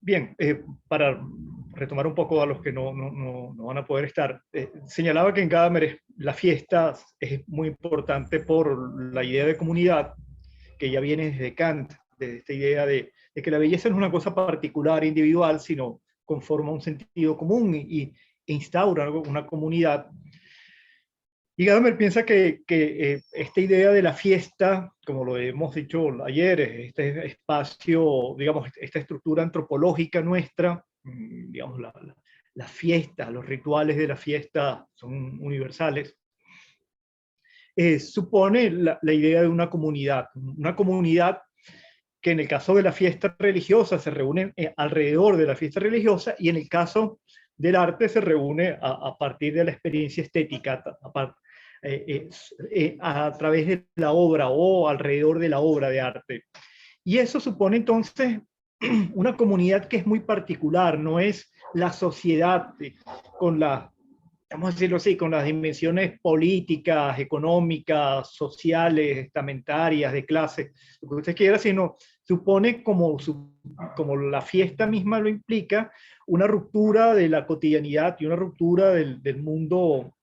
Bien, para retomar un poco a los que no van a poder estar, señalaba que en Gadamer la fiesta es muy importante por la idea de comunidad que ya viene desde Kant, de esta idea de que la belleza no es una cosa particular, individual, sino conforma un sentido común e instaura una comunidad. Y Gadamer piensa que esta idea de la fiesta, como lo hemos dicho ayer, este espacio, digamos, esta estructura antropológica nuestra, digamos, la fiesta, los rituales de la fiesta son universales, supone la idea de una comunidad que en el caso de la fiesta religiosa se reúne alrededor de la fiesta religiosa y en el caso del arte se reúne a partir de la experiencia estética, a través de la obra o alrededor de la obra de arte. Y eso supone entonces una comunidad que es muy particular, no es la sociedad con la, vamos a decirlo así, con las dimensiones políticas, económicas, sociales, estamentarias, de clase, lo que usted quiera, sino supone como la fiesta misma lo implica, una ruptura de la cotidianidad y una ruptura del mundo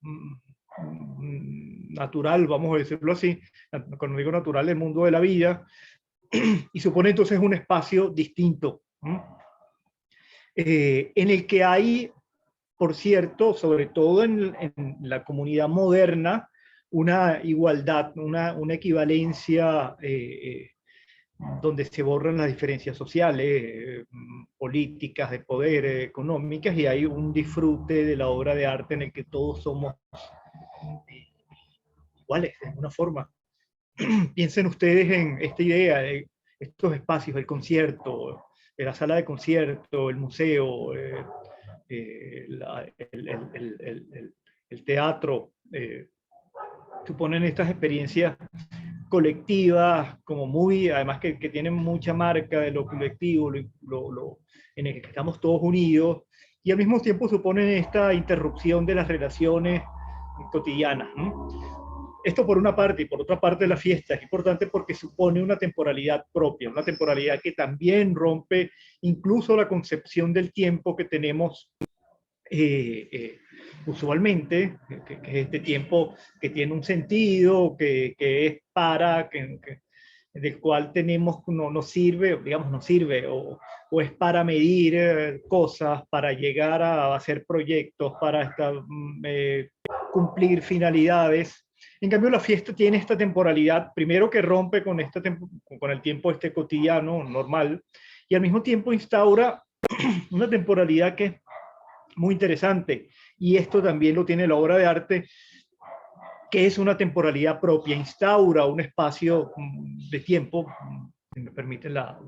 natural, vamos a decirlo así, cuando digo natural, el mundo de la vida, y supone entonces un espacio distinto, en el que hay, por cierto, sobre todo en la comunidad moderna, una igualdad, una equivalencia donde se borran las diferencias sociales, políticas, de poder, económicas, y hay un disfrute de la obra de arte en el que todos somos iguales, de alguna forma. Piensen ustedes en esta idea de estos espacios, el concierto, la sala de concierto, el museo, el teatro, suponen estas experiencias colectivas, como muy, además que tienen mucha marca de lo colectivo, en el que estamos todos unidos, y al mismo tiempo suponen esta interrupción de las relaciones cotidianas, ¿no? Esto por una parte, y por otra parte la fiesta es importante porque supone una temporalidad propia, una temporalidad que también rompe incluso la concepción del tiempo que tenemos usualmente, que es este tiempo que tiene un sentido, que es para, del cual tenemos, no nos sirve, digamos, nos sirve, o es para medir cosas, para llegar a hacer proyectos, para cumplir finalidades. En cambio, la fiesta tiene esta temporalidad, primero que rompe con el tiempo cotidiano, normal, y al mismo tiempo instaura una temporalidad que es muy interesante, y esto también lo tiene la obra de arte, que es una temporalidad propia, instaura un espacio de tiempo, si me permiten la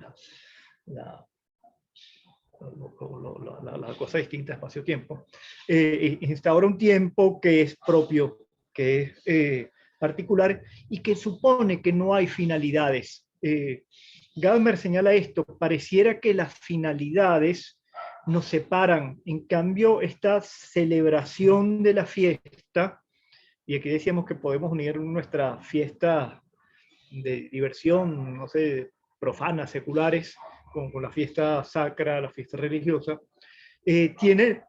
cosa distinta, espacio-tiempo, instaura un tiempo que es propio, que es particular y que supone que no hay finalidades. Gadamer señala esto, pareciera que las finalidades nos separan, en cambio esta celebración de la fiesta, y aquí decíamos que podemos unir nuestra fiesta de diversión, no sé, profanas, seculares, con la fiesta sacra, la fiesta religiosa, tiene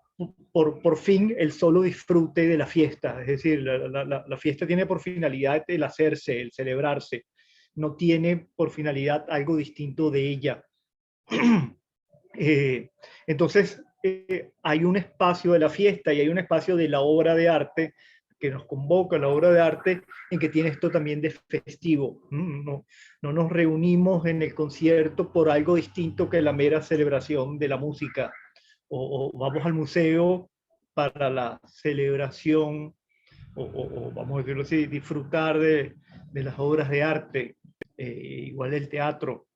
por fin el solo disfrute de la fiesta, es decir, la fiesta tiene por finalidad el hacerse, el celebrarse, no tiene por finalidad algo distinto de ella. Entonces, hay un espacio de la fiesta y hay un espacio de la obra de arte que nos convoca, la obra de arte, en que tiene esto también de festivo. No nos reunimos en el concierto por algo distinto que la mera celebración de la música, o vamos al museo para la celebración, o vamos a decirlo así, disfrutar de las obras de arte, igual el teatro.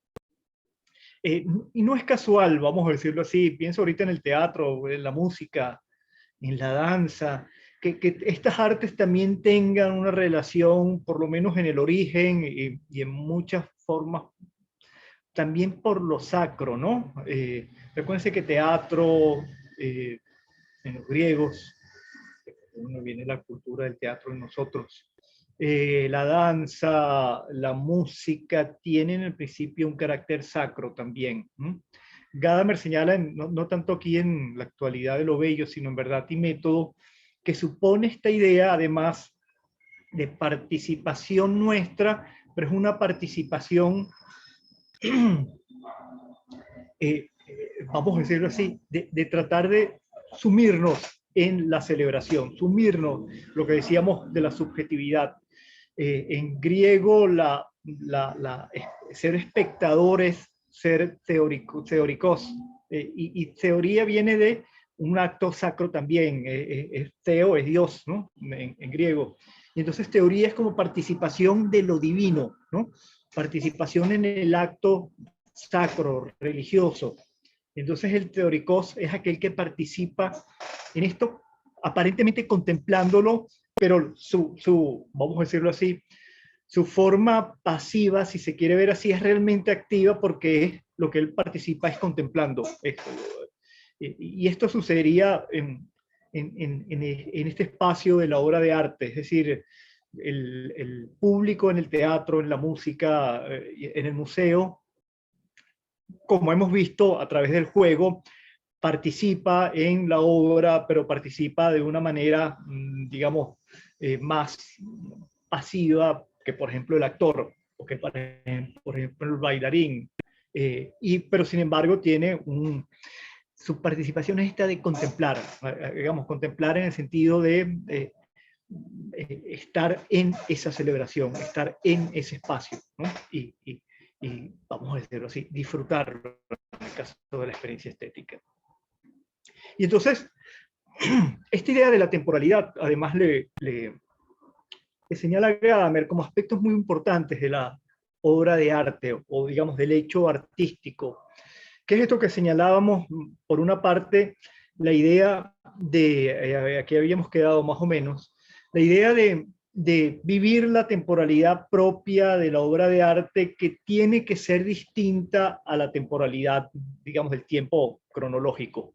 Y no es casual, vamos a decirlo así, pienso ahorita en el teatro, en la música, en la danza, que estas artes también tengan una relación, por lo menos en el origen y en muchas formas, también por lo sacro, ¿no? Recuérdense que teatro, en los griegos, uno viene la cultura del teatro en nosotros, la danza, la música tienen en el principio un carácter sacro también. Gadamer señala, no tanto aquí en la actualidad de lo bello, sino en verdad y método, que supone esta idea, además, de participación nuestra, pero es una participación, vamos a decirlo así, de tratar de sumirnos en la celebración, sumirnos, lo que decíamos de la subjetividad. En griego, ser espectadores, ser teóricos, y teoría viene de un acto sacro también, teo es Dios, ¿no? En griego. Y entonces teoría es como participación de lo divino, ¿no? Participación en el acto sacro, religioso. Entonces el teóricos es aquel que participa en esto, aparentemente contemplándolo, pero vamos a decirlo así, su forma pasiva, si se quiere ver así, es realmente activa porque es lo que él participa es contemplando esto. Y esto sucedería en este espacio de la obra de arte, es decir, el público en el teatro, en la música, en el museo, como hemos visto a través del juego, participa en la obra, pero participa de una manera, digamos, más pasiva que, por ejemplo, el actor, o que, por ejemplo, el bailarín. Pero, sin embargo, su participación es esta de contemplar, digamos, contemplar en el sentido de estar en esa celebración, estar en ese espacio, ¿no? Y vamos a decirlo así, disfrutarlo en el caso de la experiencia estética. Y entonces, esta idea de la temporalidad, además, le señala a Gadamer como aspectos muy importantes de la obra de arte, o digamos, del hecho artístico. ¿Qué es esto que señalábamos? Por una parte, la idea de, aquí habíamos quedado más o menos, la idea de vivir la temporalidad propia de la obra de arte, que tiene que ser distinta a la temporalidad, digamos, del tiempo cronológico.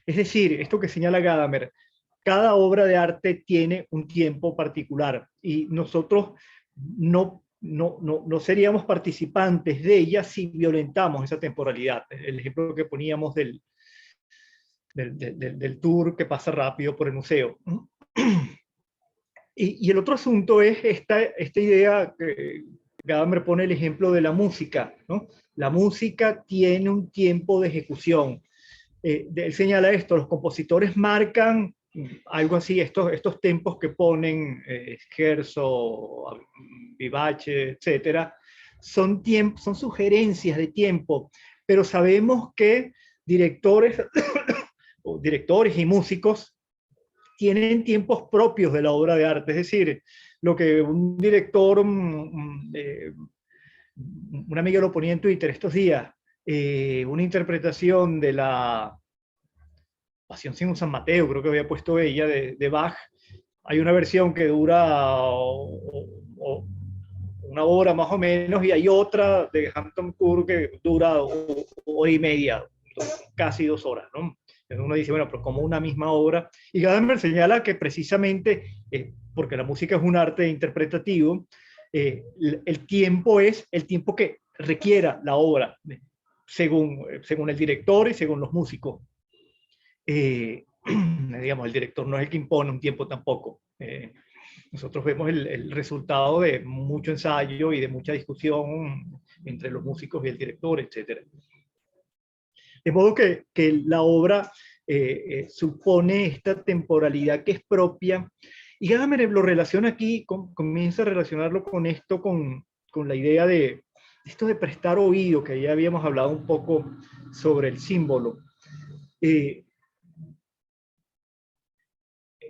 Es decir, esto que señala Gadamer, cada obra de arte tiene un tiempo particular y nosotros no seríamos participantes de ella si violentamos esa temporalidad. El ejemplo que poníamos del tour que pasa rápido por el museo. Y el otro asunto es esta idea que Gadamer pone el ejemplo de la música, ¿no? La música tiene un tiempo de ejecución. Él señala esto, los compositores marcan algo así, estos tempos que ponen scherzo, vivace, etcétera, son sugerencias de tiempo, pero sabemos que directores y músicos tienen tiempos propios de la obra de arte, es decir, lo que un director, una amiga lo ponía en Twitter estos días, una interpretación de la Pasión sin un San Mateo, creo que había puesto ella, de Bach. Hay una versión que dura una hora más o menos, y hay otra de Hampton Court que dura hora y media, casi 2 horas, ¿no? Entonces uno dice, bueno, pero como una misma obra. Y Gadamer señala que precisamente, porque la música es un arte interpretativo, el tiempo es el tiempo que requiera la obra, según el director y según los músicos. Digamos, el director no es el que impone un tiempo tampoco. Nosotros vemos el resultado de mucho ensayo y de mucha discusión entre los músicos y el director, etc. De modo que la obra supone esta temporalidad que es propia, y Gadamer lo relaciona aquí, comienza a relacionarlo con esto, con la idea de esto de prestar oído, que ya habíamos hablado un poco sobre el símbolo.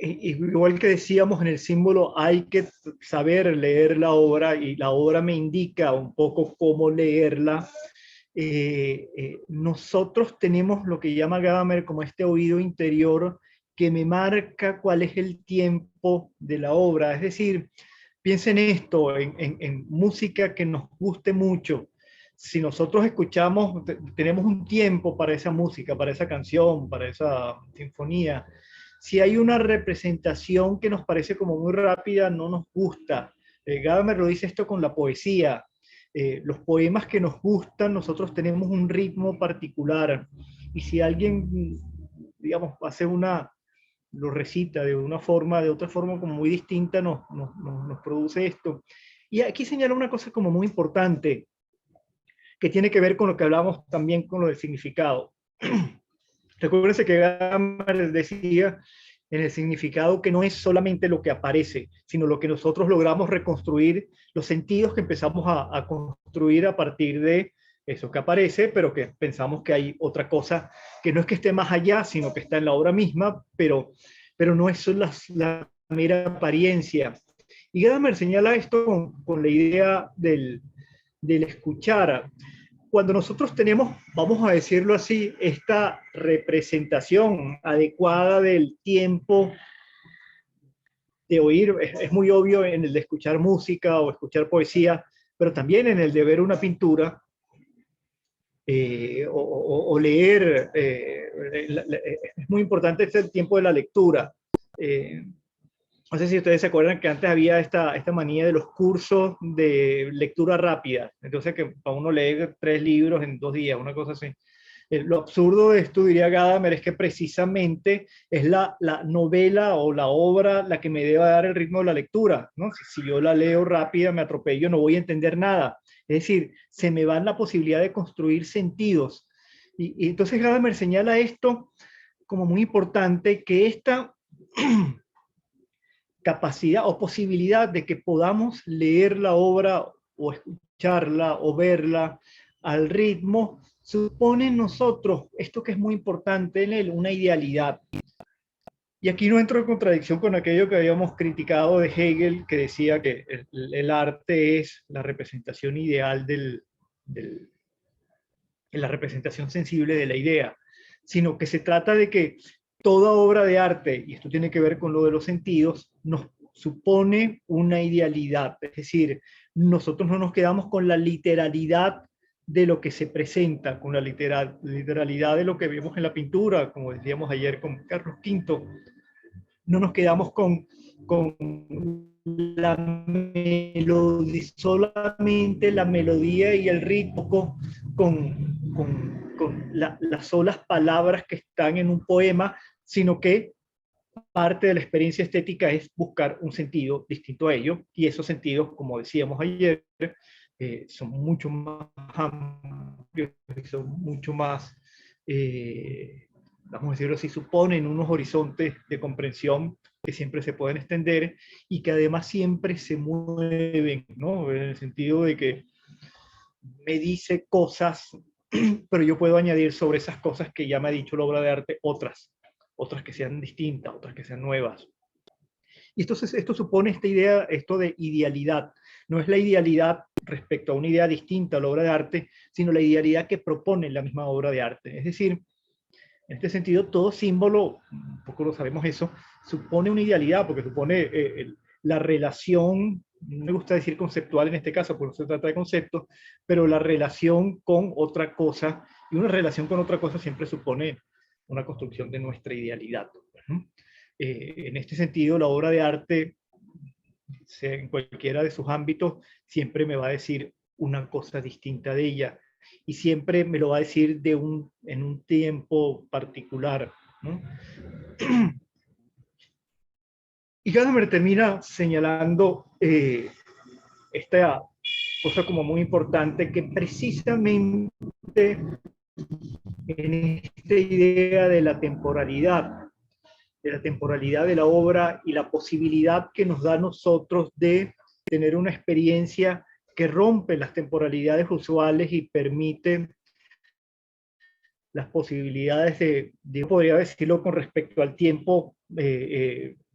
Igual que decíamos en el símbolo, hay que saber leer la obra, y la obra me indica un poco cómo leerla. Nosotros tenemos lo que llama Gadamer como este oído interior que me marca cuál es el tiempo de la obra. Es decir, piensen esto, en música que nos guste mucho. Si nosotros escuchamos, tenemos un tiempo para esa música, para esa canción, para esa sinfonía. Si hay una representación que nos parece como muy rápida, no nos gusta. Gadamer lo dice esto con la poesía. Los poemas que nos gustan, nosotros tenemos un ritmo particular. Y si alguien, digamos, lo recita de otra forma como muy distinta, nos produce esto. Y aquí señala una cosa como muy importante, que tiene que ver con lo que hablamos también con lo del significado. Recuérdense que Gadamer decía en el significado que no es solamente lo que aparece, sino lo que nosotros logramos reconstruir, los sentidos que empezamos a construir a partir de eso que aparece, pero que pensamos que hay otra cosa que no es que esté más allá, sino que está en la obra misma, pero no es la mera apariencia. Y Gadamer señala esto con la idea del escuchar. Cuando nosotros tenemos, vamos a decirlo así, esta representación adecuada del tiempo de oír, es muy obvio en el de escuchar música o escuchar poesía, pero también en el de ver una pintura o leer. Es muy importante el tiempo de la lectura. No sé si ustedes se acuerdan que antes había esta manía de los cursos de lectura rápida. Entonces, que para uno leer 3 libros en 2 días, una cosa así. Lo absurdo de esto, diría Gadamer, es que precisamente es la novela o la obra la que me debe dar el ritmo de la lectura, ¿no? Si yo la leo rápida, me atropello, no voy a entender nada. Es decir, se me va la posibilidad de construir sentidos. Y entonces Gadamer señala esto como muy importante, que esta capacidad o posibilidad de que podamos leer la obra o escucharla o verla al ritmo, supone en nosotros, esto que es muy importante en él, una idealidad. Y aquí no entro en contradicción con aquello que habíamos criticado de Hegel, que decía que el arte es la representación ideal la representación sensible de la idea, sino que se trata de que toda obra de arte, y esto tiene que ver con lo de los sentidos, nos supone una idealidad. Es decir, nosotros no nos quedamos con la literalidad de lo que se presenta, con la literalidad de lo que vemos en la pintura, como decíamos ayer con Carlos V. No nos quedamos con la melodía, solamente la melodía y el ritmo, con las solas palabras que están en un poema, sino que parte de la experiencia estética es buscar un sentido distinto a ello, y esos sentidos, como decíamos ayer, son mucho más amplios, son mucho más, vamos a decirlo así, suponen unos horizontes de comprensión que siempre se pueden extender y que además siempre se mueven, ¿no? En el sentido de que me dice cosas, pero yo puedo añadir sobre esas cosas que ya me ha dicho la obra de arte otras que sean distintas, otras que sean nuevas. Y esto supone esta idea, esto de idealidad. No es la idealidad respecto a una idea distinta a la obra de arte, sino la idealidad que propone la misma obra de arte. Es decir, en este sentido, todo símbolo, un poco lo sabemos eso, supone una idealidad, porque supone la relación, no me gusta decir conceptual en este caso, porque no se trata de conceptos, pero la relación con otra cosa, y una relación con otra cosa siempre supone una construcción de nuestra idealidad. En este sentido, la obra de arte, sea en cualquiera de sus ámbitos, siempre me va a decir una cosa distinta de ella, y siempre me lo va a decir en un tiempo particular, ¿no? Y Gadamer termina señalando esta cosa como muy importante, que precisamente en esta idea de la temporalidad de la obra y la posibilidad que nos da a nosotros de tener una experiencia que rompe las temporalidades usuales y permite las posibilidades podría decirlo con respecto al tiempo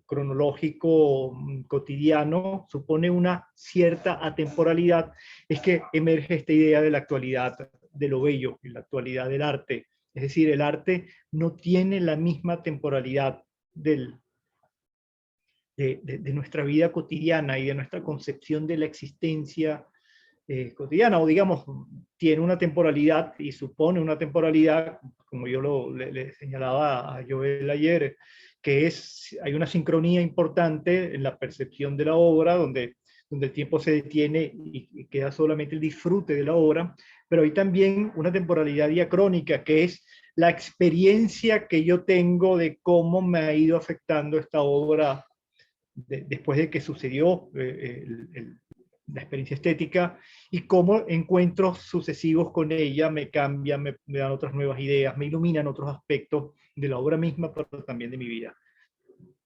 cronológico cotidiano, supone una cierta atemporalidad, es que emerge esta idea de la actualidad de lo bello, la actualidad del arte. Es decir, el arte no tiene la misma temporalidad de nuestra vida cotidiana y de nuestra concepción de la existencia cotidiana, o digamos, tiene una temporalidad y supone una temporalidad, como yo le señalaba a Joel ayer, que hay una sincronía importante en la percepción de la obra, donde donde el tiempo se detiene y queda solamente el disfrute de la obra, pero hay también una temporalidad diacrónica, que es la experiencia que yo tengo de cómo me ha ido afectando esta obra después de que sucedió la experiencia estética, y cómo encuentros sucesivos con ella me cambian, me dan otras nuevas ideas, me iluminan otros aspectos de la obra misma, pero también de mi vida.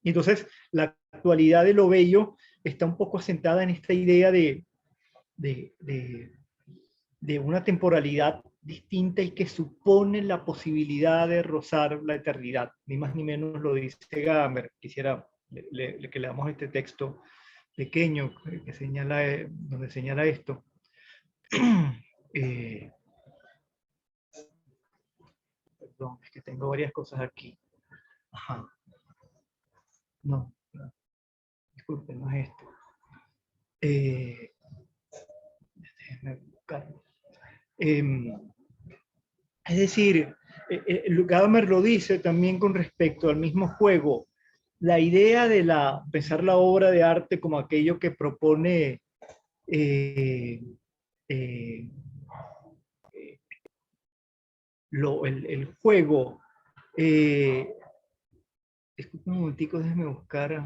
Y entonces, la actualidad de lo bello está un poco asentada en esta idea de, de, de una temporalidad distinta y que supone la posibilidad de rozar la eternidad. Ni más ni menos lo dice Gadamer. Quisiera que leamos este texto pequeño que señala, donde señala esto. Perdón, es que tengo varias cosas aquí. Ajá. No, disculpen, no es esto. Déjenme buscarlo. Es decir, Gadamer lo dice también con respecto al mismo juego. La idea de pensar la obra de arte como aquello que propone eh, eh, el juego. Disculpen un momentico, déjenme buscar.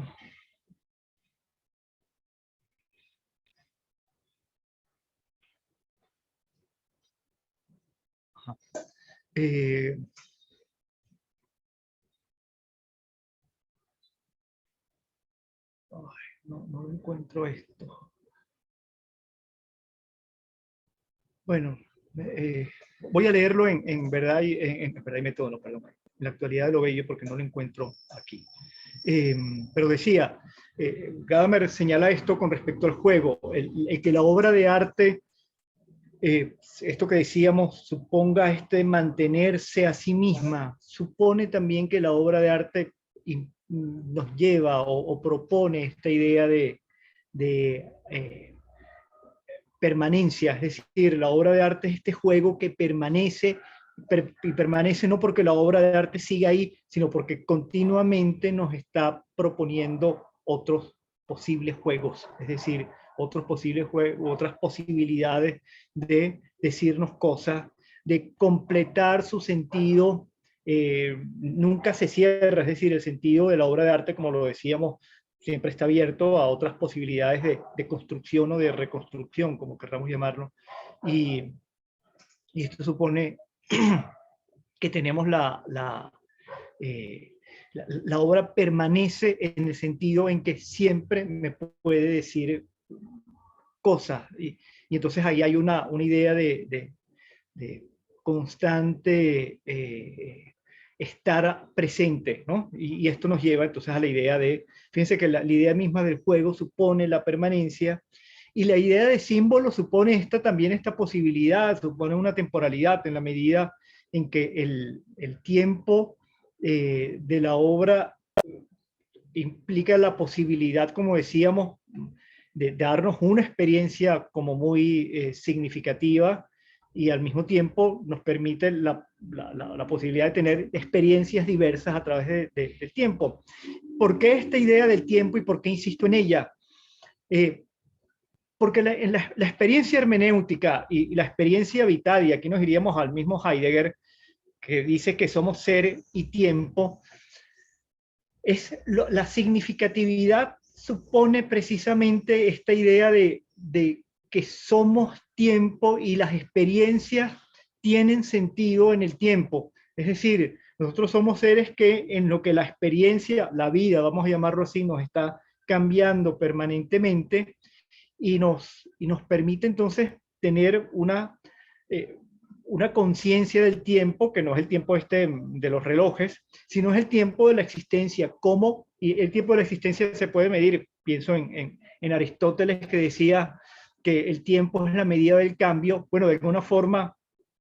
No encuentro esto. Bueno, voy a leerlo en verdad en verdad y método, no, perdón, en la actualidad de lo bello, porque no lo encuentro aquí. Pero decía, Gadamer señala esto con respecto al juego, el que la obra de arte, esto que decíamos, suponga mantenerse a sí misma, supone también que la obra de arte nos lleva o propone esta idea de permanencia, es decir, la obra de arte es este juego que permanece, y permanece no porque la obra de arte siga ahí, sino porque continuamente nos está proponiendo otros posibles juegos, es decir, otros posibles juegos, otras posibilidades de decirnos cosas, de completar su sentido. Nunca se cierra, es decir, el sentido de la obra de arte, como lo decíamos, siempre está abierto a otras posibilidades de construcción o de reconstrucción, como querramos llamarlo. Y, y esto supone que tenemos la obra permanece en el sentido en que siempre me puede decir cosas. Y entonces ahí hay una idea de constante estar presente, ¿no? Y esto nos lleva entonces a la idea fíjense que la idea misma del juego supone la permanencia, y la idea de símbolo supone también esta posibilidad, supone una temporalidad en la medida en que el tiempo de la obra implica la posibilidad, como decíamos, de darnos una experiencia como muy significativa, y al mismo tiempo nos permite la posibilidad de tener experiencias diversas a través del tiempo. ¿Por qué esta idea del tiempo y por qué insisto en ella? Porque la experiencia hermenéutica y la experiencia vital, y aquí nos iríamos al mismo Heidegger, que dice que somos ser y tiempo, la significatividad supone precisamente esta idea de que somos tiempo y las experiencias tienen sentido en el tiempo. Es decir, nosotros somos seres que en lo que la experiencia, la vida, vamos a llamarlo así, nos está cambiando permanentemente, y nos permite entonces tener una conciencia del tiempo, que no es el tiempo de los relojes, sino es el tiempo de la existencia. ¿Cómo? Y el tiempo de la existencia se puede medir. Pienso en Aristóteles, que decía que el tiempo es la medida del cambio. Bueno, de alguna forma,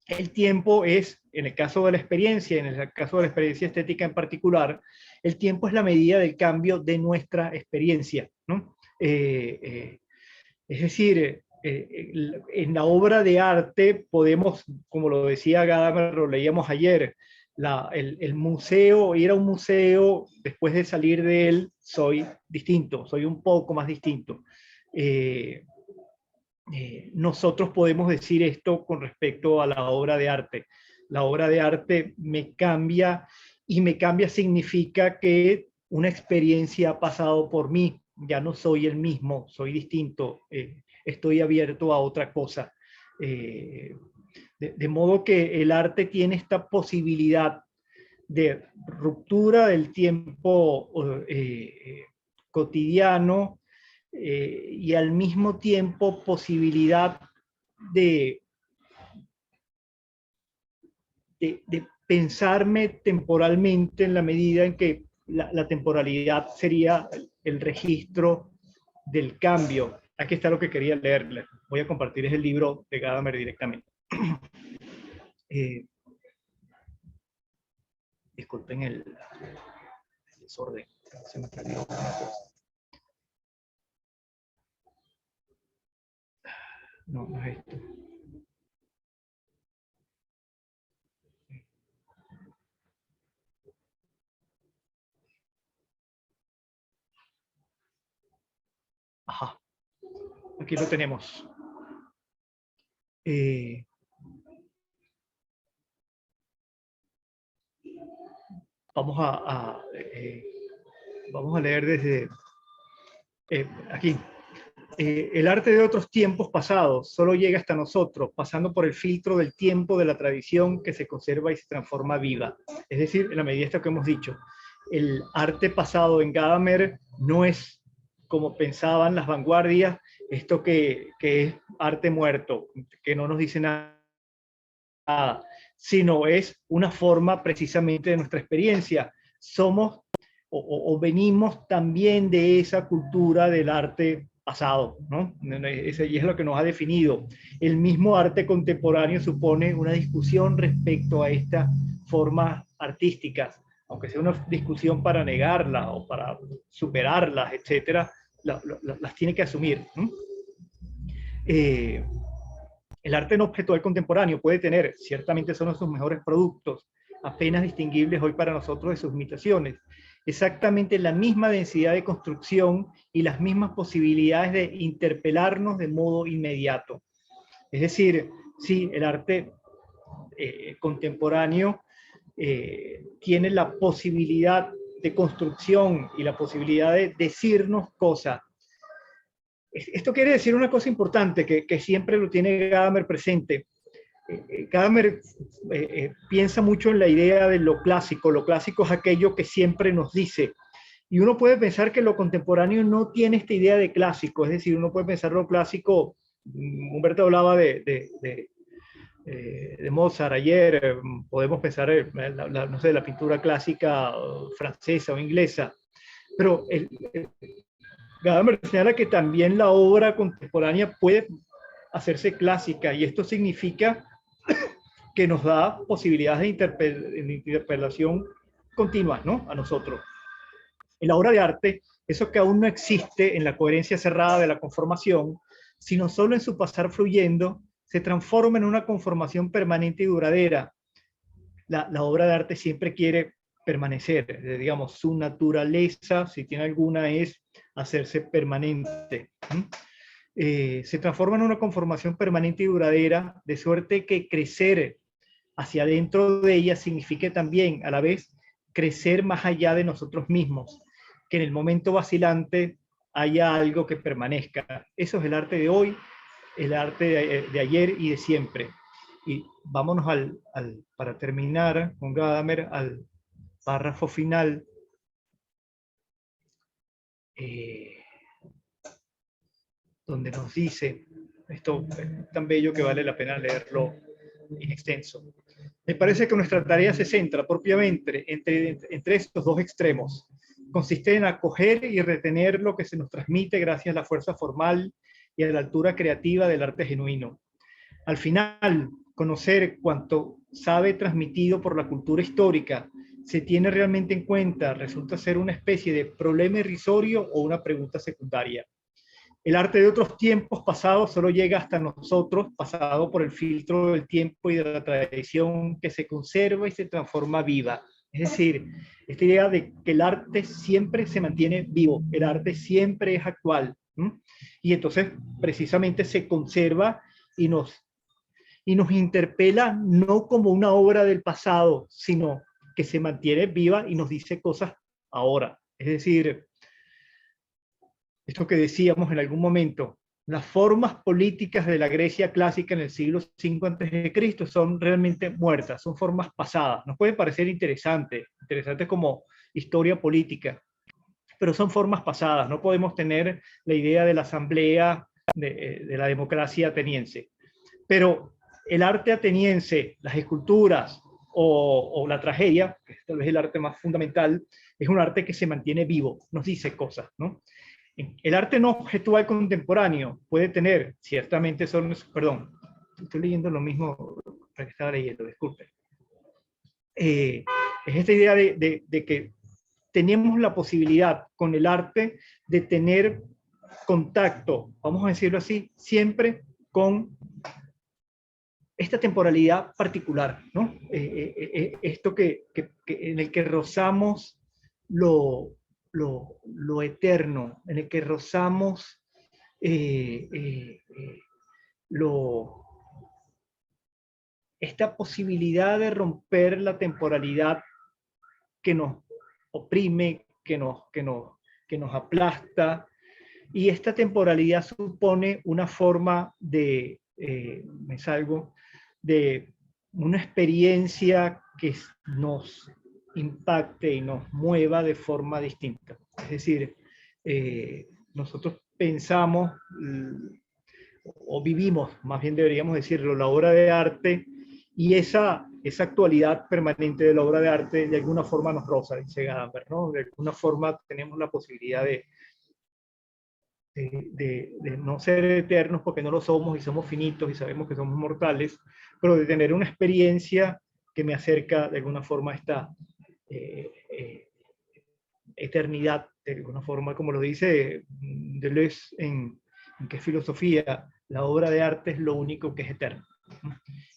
el tiempo es, en el caso de la experiencia, en el caso de la experiencia estética en particular, el tiempo es la medida del cambio de nuestra experiencia, ¿no? Es decir, en la obra de arte podemos, como lo decía Gadamer, lo leíamos ayer, el museo, ir a un museo, después de salir de él, soy distinto, soy un poco más distinto. nosotros podemos decir esto con respecto a la obra de arte. La obra de arte me cambia, y me cambia significa que una experiencia ha pasado por mí, ya no soy el mismo, soy distinto, estoy abierto a otra cosa. De modo que el arte tiene esta posibilidad de ruptura del tiempo cotidiano, y al mismo tiempo posibilidad de pensarme temporalmente, en la medida en que la temporalidad sería el registro del cambio. Aquí está lo que quería leerles. Voy a compartir el libro de Gadamer directamente. Disculpen el desorden. Se me perdió una cosa. No, no es esto. Ajá. Aquí lo tenemos. Vamos vamos a leer desde aquí. El arte de otros tiempos pasados solo llega hasta nosotros, pasando por el filtro del tiempo de la tradición que se conserva y se transforma viva. Es decir, en la medida esto que hemos dicho, el arte pasado en Gadamer no es como pensaban las vanguardias, esto que es arte muerto, que no nos dice nada, sino es una forma precisamente de nuestra experiencia. Somos o venimos también de esa cultura del arte pasado, ¿no? Y es lo que nos ha definido. El mismo arte contemporáneo supone una discusión respecto a estas formas artísticas, aunque sea una discusión para negarlas o para superarlas, etcétera, las tiene que asumir, ¿no? El arte no objetual contemporáneo puede tener, ciertamente son sus mejores productos, apenas distinguibles hoy para nosotros de sus imitaciones, exactamente la misma densidad de construcción y las mismas posibilidades de interpelarnos de modo inmediato. Es decir, sí, el arte contemporáneo tiene la posibilidad de construcción y la posibilidad de decirnos cosas. Esto quiere decir una cosa importante que siempre lo tiene Gadamer presente. Gadamer piensa mucho en la idea de lo clásico. Lo clásico es aquello que siempre nos dice. Y uno puede pensar que lo contemporáneo no tiene esta idea de clásico. Es decir, uno puede pensar lo clásico. Humberto hablaba de Mozart ayer. Podemos pensar, no sé, la pintura clásica francesa o inglesa. Pero Gadamer señala que también la obra contemporánea puede hacerse clásica, y esto significa que nos da posibilidades de interpelación continua, ¿no? A nosotros. En la obra de arte, eso que aún no existe en la coherencia cerrada de la conformación, sino solo en su pasar fluyendo, se transforma en una conformación permanente y duradera. La obra de arte siempre quiere permanecer, digamos, su naturaleza, si tiene alguna, es hacerse permanente. Se transforma en una conformación permanente y duradera, de suerte que crecer hacia adentro de ella significa también, a la vez, crecer más allá de nosotros mismos, que en el momento vacilante haya algo que permanezca. Eso es el arte de hoy, el arte de ayer y de siempre. Y vámonos para terminar con Gadamer, al párrafo final. Donde nos dice, esto es tan bello que vale la pena leerlo en extenso. Me parece que nuestra tarea se centra propiamente entre estos dos extremos. Consiste en acoger y retener lo que se nos transmite gracias a la fuerza formal y a la altura creativa del arte genuino. Al final, conocer cuanto sabe transmitido por la cultura histórica se tiene realmente en cuenta resulta ser una especie de problema irrisorio o una pregunta secundaria. El arte de otros tiempos pasados solo llega hasta nosotros, pasado por el filtro del tiempo y de la tradición que se conserva y se transforma viva. Es decir, esta idea de que el arte siempre se mantiene vivo, el arte siempre es actual, ¿m? Y entonces precisamente se conserva y nos interpela no como una obra del pasado, sino que se mantiene viva y nos dice cosas ahora. Es decir, esto que decíamos en algún momento, las formas políticas de la Grecia clásica en el siglo V a.C. son realmente muertas, son formas pasadas. Nos pueden parecer interesantes como historia política, pero son formas pasadas. No podemos tener la idea de la asamblea de la democracia ateniense. Pero el arte ateniense, las esculturas o la tragedia, que es tal vez el arte más fundamental, es un arte que se mantiene vivo, nos dice cosas, ¿no? El arte no objetual contemporáneo puede tener, ciertamente perdón, estoy leyendo lo mismo que estaba leyendo, disculpe. Es esta idea de que tenemos la posibilidad con el arte de tener contacto, vamos a decirlo así, siempre con esta temporalidad particular, ¿no? Esto en el que rozamos lo eterno, en el que rozamos eh, eh, eh, lo, esta posibilidad de romper la temporalidad que nos oprime, que nos aplasta, y esta temporalidad supone una forma me salgo, de una experiencia que nos impacte y nos mueva de forma distinta. Es decir, nosotros pensamos o vivimos, más bien deberíamos decirlo, la obra de arte y esa actualidad permanente de la obra de arte de alguna forma nos roza, dice Gadamer, ¿no? De alguna forma tenemos la posibilidad de no ser eternos porque no lo somos y somos finitos y sabemos que somos mortales, pero de tener una experiencia que me acerca de alguna forma a esta eternidad, de alguna forma, como lo dice Deleuze en qué filosofía, la obra de arte es lo único que es eterno.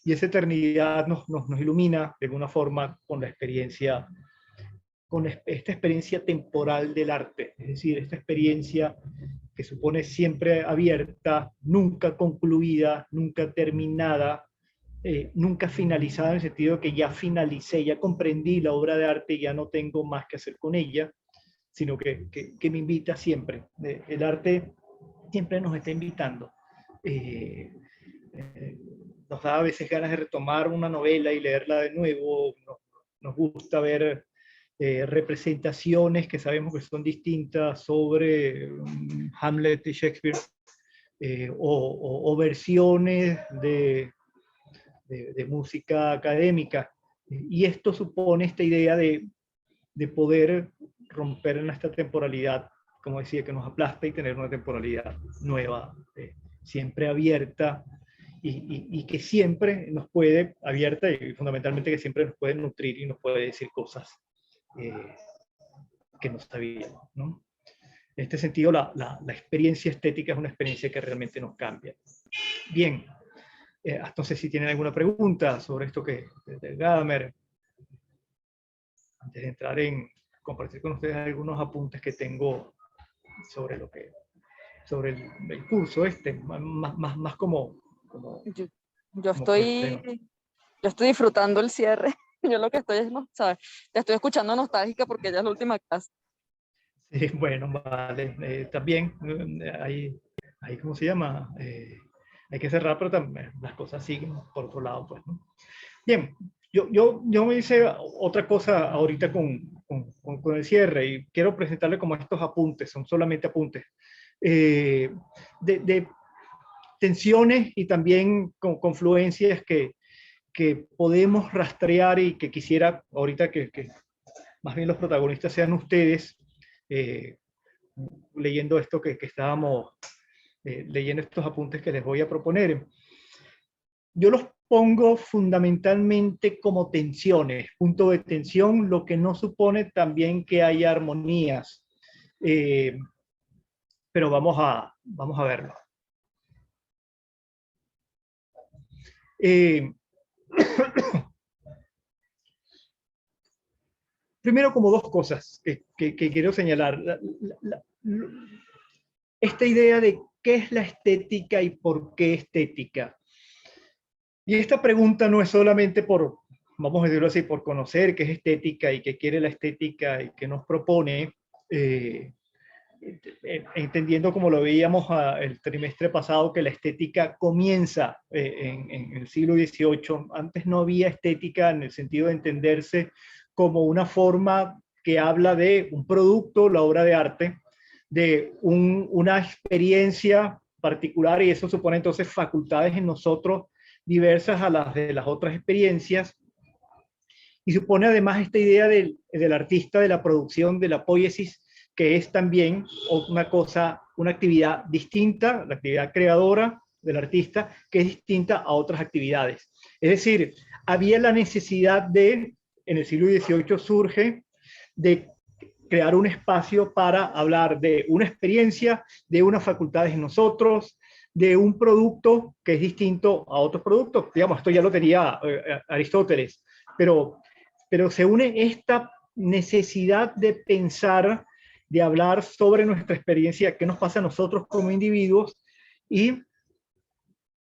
Y esa eternidad nos ilumina de alguna forma con la experiencia, con esta experiencia temporal del arte, es decir, esta experiencia que supone siempre abierta, nunca concluida, nunca terminada, nunca finalizada en el sentido de que ya finalicé, ya comprendí la obra de arte y ya no tengo más que hacer con ella, sino que me invita siempre. El arte siempre nos está invitando. Nos da a veces ganas de retomar una novela y leerla de nuevo, nos gusta ver representaciones que sabemos que son distintas sobre Hamlet de Shakespeare, o versiones de música académica. Y esto supone esta idea de poder romper en esta temporalidad, como decía, que nos aplasta y tener una temporalidad nueva, siempre abierta, y que siempre nos puede, abierta y fundamentalmente que siempre nos puede nutrir y nos puede decir cosas que no sabíamos, ¿no? En este sentido, la experiencia estética es una experiencia que realmente nos cambia. Bien, entonces si tienen alguna pregunta sobre esto que de Gadamer, antes de entrar en compartir con ustedes algunos apuntes que tengo sobre el curso más como Yo, yo como estoy, cuestión. yo estoy disfrutando el cierre. Yo lo que estoy es, no, ¿sabes? Te estoy escuchando nostálgica porque ya es la última clase. Sí, bueno, vale. También hay, ¿cómo se llama? Hay que cerrar, pero también las cosas siguen por otro lado, pues, ¿no? Bien, yo me hice otra cosa ahorita con el cierre y quiero presentarle como estos apuntes, son solamente apuntes, de tensiones y también con confluencias que podemos rastrear y que quisiera ahorita que más bien los protagonistas sean ustedes, eh, leyendo esto que estábamos leyendo estos apuntes que les voy a proponer. Yo los pongo fundamentalmente como tensiones, punto de tensión, lo que no supone también que haya armonías. Pero vamos a verlo. Primero, como dos cosas que quiero señalar. esta idea de qué es la estética y por qué estética. Y esta pregunta no es solamente por, vamos a decirlo así, por conocer qué es estética y qué quiere la estética y qué nos propone, entendiendo como lo veíamos el trimestre pasado, que la estética comienza en el siglo XVIII. Antes no había estética en el sentido de entenderse como una forma que habla de un producto, la obra de arte, de una experiencia particular, y eso supone entonces facultades en nosotros diversas a las de las otras experiencias, y supone además esta idea del artista, de la producción, de la poiesis, que es también una cosa, una actividad distinta, la actividad creadora del artista, que es distinta a otras actividades. Es decir, había la necesidad de, en el siglo XVIII surge, de crear un espacio para hablar de una experiencia, de unas facultades en nosotros, de un producto que es distinto a otros productos. Digamos, esto ya lo tenía Aristóteles, pero se une esta necesidad de pensar, de hablar sobre nuestra experiencia, qué nos pasa a nosotros como individuos y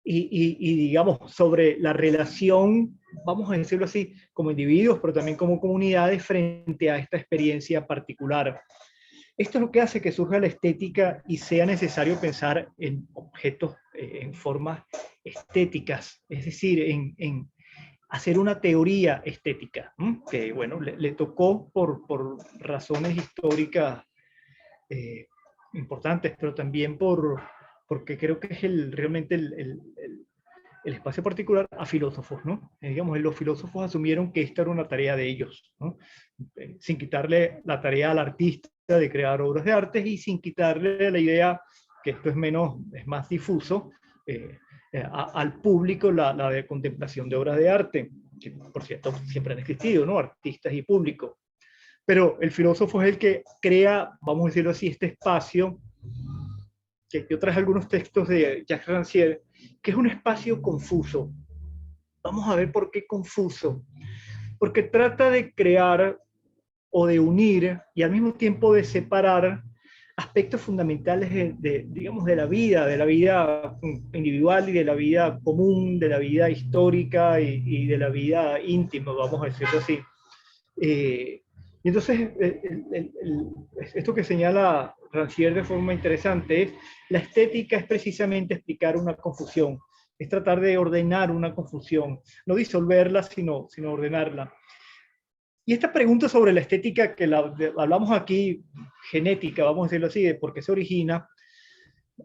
digamos, sobre la relación, vamos a decirlo así, como individuos, pero también como comunidades frente a esta experiencia particular. Esto es lo que hace que surja la estética y sea necesario pensar en objetos, en formas estéticas, es decir, en hacer una teoría estética, que bueno, le tocó por razones históricas importantes, pero también porque creo que es realmente el espacio particular a filósofos, ¿no? Digamos, los filósofos asumieron que esta era una tarea de ellos, ¿no? Sin quitarle la tarea al artista de crear obras de arte y sin quitarle la idea, que esto es más difuso, al público la de contemplación de obras de arte, que por cierto siempre han existido, ¿no? Artistas y público. Pero el filósofo es el que crea, vamos a decirlo así, este espacio, que yo traje algunos textos de Jacques Rancière, que es un espacio confuso. Vamos a ver por qué confuso. Porque trata de crear o de unir y al mismo tiempo de separar aspectos fundamentales digamos, de la vida individual y de la vida común, de la vida histórica y de la vida íntima, vamos a decirlo así. Y entonces, esto que señala Rancière de forma interesante es, la estética es precisamente explicar una confusión, es tratar de ordenar una confusión, no disolverla, sino ordenarla. Y esta pregunta sobre la estética que hablamos aquí, genética, vamos a decirlo así, de por qué se origina,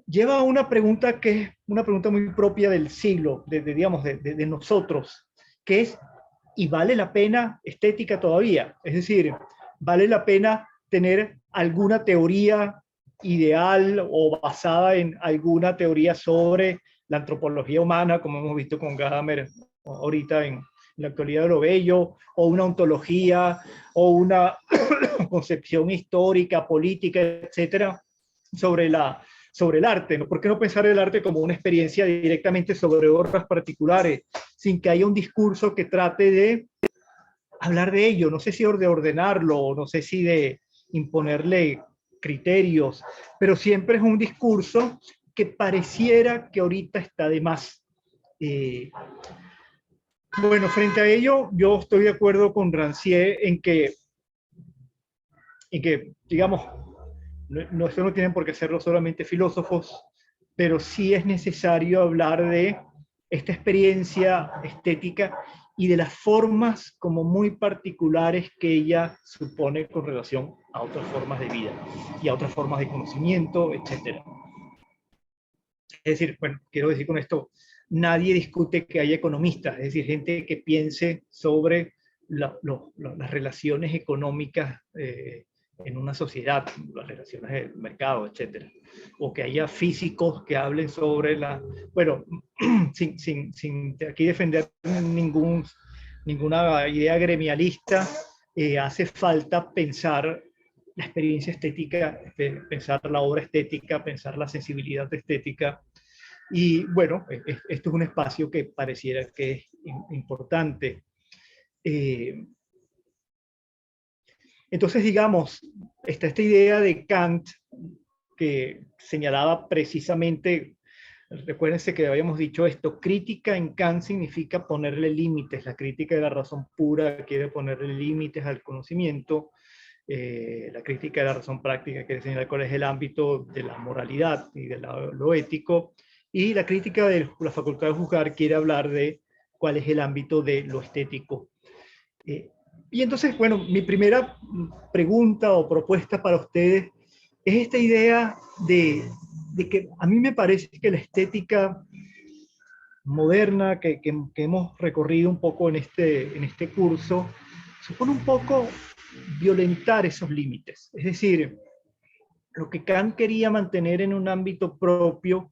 lleva a una pregunta que es una pregunta muy propia del siglo, digamos, de nosotros, que es, ¿y vale la pena estética todavía? Es decir, ¿vale la pena tener alguna teoría ideal o basada en alguna teoría sobre la antropología humana, como hemos visto con Gadamer ahorita en la actualidad de lo bello, o una ontología, o una concepción histórica, política, etcétera, sobre el arte, ¿no? ¿Por qué no pensar el arte como una experiencia directamente sobre obras particulares, sin que haya un discurso que trate de hablar de ello? No sé si de ordenarlo, no sé si de imponerle criterios, pero siempre es un discurso que pareciera que ahorita está de más. Bueno, frente a ello, yo estoy de acuerdo con Rancière en que digamos, esto no tienen por qué hacerlo solamente filósofos, pero sí es necesario hablar de esta experiencia estética y de las formas como muy particulares que ella supone con relación a otras formas de vida y a otras formas de conocimiento, etc. Es decir, bueno, quiero decir con esto, nadie discute que haya economistas, es decir, gente que piense sobre las relaciones económicas en una sociedad, las relaciones del mercado, etcétera. O que haya físicos que hablen sobre bueno, sin aquí defender ninguna idea gremialista, hace falta pensar la experiencia estética, pensar la obra estética, pensar la sensibilidad estética. Y bueno, esto es un espacio que pareciera que es importante. Entonces, digamos, está esta idea de Kant que señalaba precisamente, recuérdense que habíamos dicho esto, crítica en Kant significa ponerle límites, la crítica de la razón pura quiere ponerle límites al conocimiento, la crítica de la razón práctica quiere señalar cuál es el ámbito de la moralidad y de lo ético, y la crítica de la facultad de juzgar quiere hablar de cuál es el ámbito de lo estético. Y entonces, bueno, mi primera pregunta o propuesta para ustedes es esta idea de que a mí me parece que la estética moderna que hemos recorrido un poco en este curso supone un poco violentar esos límites. Es decir, lo que Kant quería mantener en un ámbito propio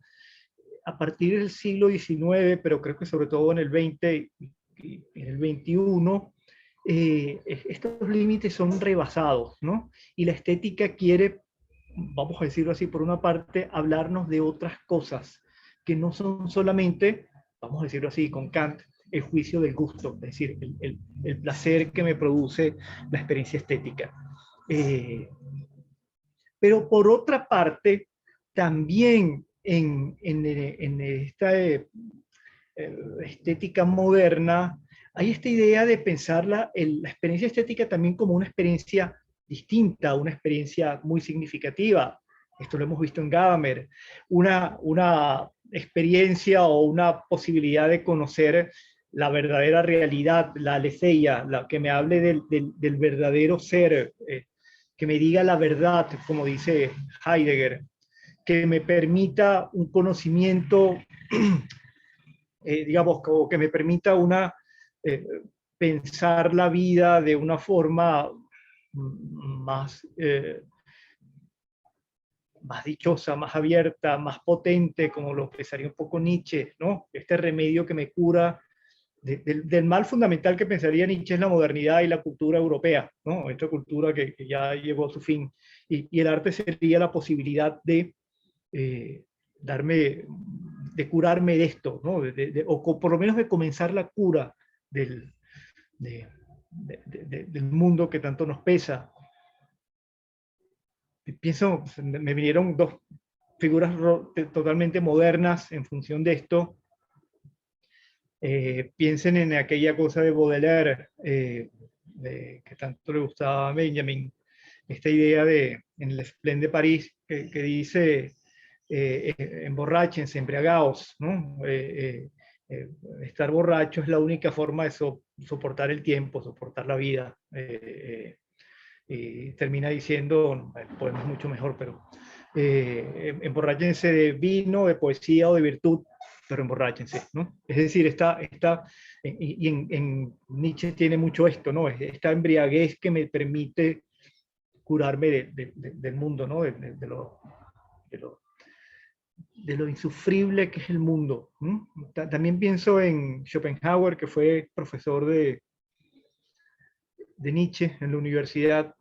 a partir del siglo XIX, pero creo que sobre todo en el XX y en el XXI, estos límites son rebasados, ¿no? Y la estética quiere, vamos a decirlo así, por una parte, hablarnos de otras cosas que no son solamente, vamos a decirlo así, con Kant, el juicio del gusto, es decir, el placer que me produce la experiencia estética. Pero por otra parte, también en esta estética moderna, hay esta idea de pensar la experiencia estética también como una experiencia distinta, una experiencia muy significativa. Esto lo hemos visto en Gadamer, una experiencia o una posibilidad de conocer la verdadera realidad, la aletheia, la que me hable del verdadero ser, que me diga la verdad, como dice Heidegger, que me permita un conocimiento, digamos, como que me permita pensar la vida de una forma más, más dichosa, más abierta, más potente, como lo pensaría un poco Nietzsche, ¿no? Este remedio que me cura del mal fundamental que pensaría Nietzsche es la modernidad y la cultura europea, ¿no? Esta cultura que ya llegó a su fin. Y el arte sería la posibilidad de de curarme de esto, ¿no? O por lo menos de comenzar la cura del mundo que tanto nos pesa. Pienso, me vinieron dos figuras totalmente modernas en función de esto. Piensen en aquella cosa de Baudelaire, que tanto le gustaba a Benjamin, esta idea en el Esplén de París, que dice, emborráchense, embriagaos, ¿no? Estar borracho es la única forma de soportar el tiempo, soportar la vida. Y termina diciendo, el poema es mucho mejor, pero emborráchense de vino, de poesía o de virtud, pero emborráchense, ¿no? Es decir, y en Nietzsche tiene mucho esto, ¿no? Esta embriaguez que me permite curarme del mundo, ¿no? De lo insufrible que es el mundo. También pienso en Schopenhauer, que fue profesor de Nietzsche en la universidad.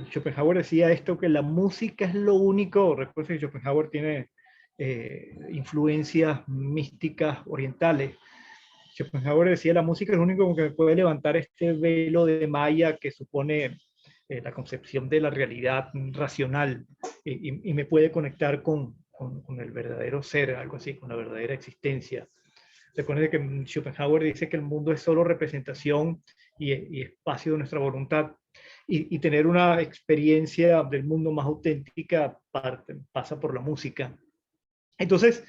Schopenhauer decía esto, que la música es lo único, recuerden que Schopenhauer tiene influencias místicas orientales. Schopenhauer decía, la música es lo único que me puede levantar este velo de malla que supone la concepción de la realidad racional y me puede conectar con el verdadero ser, algo así, con la verdadera existencia. Recuerden que Schopenhauer dice que el mundo es solo representación y espacio de nuestra voluntad, y tener una experiencia del mundo más auténtica pasa por la música. Entonces,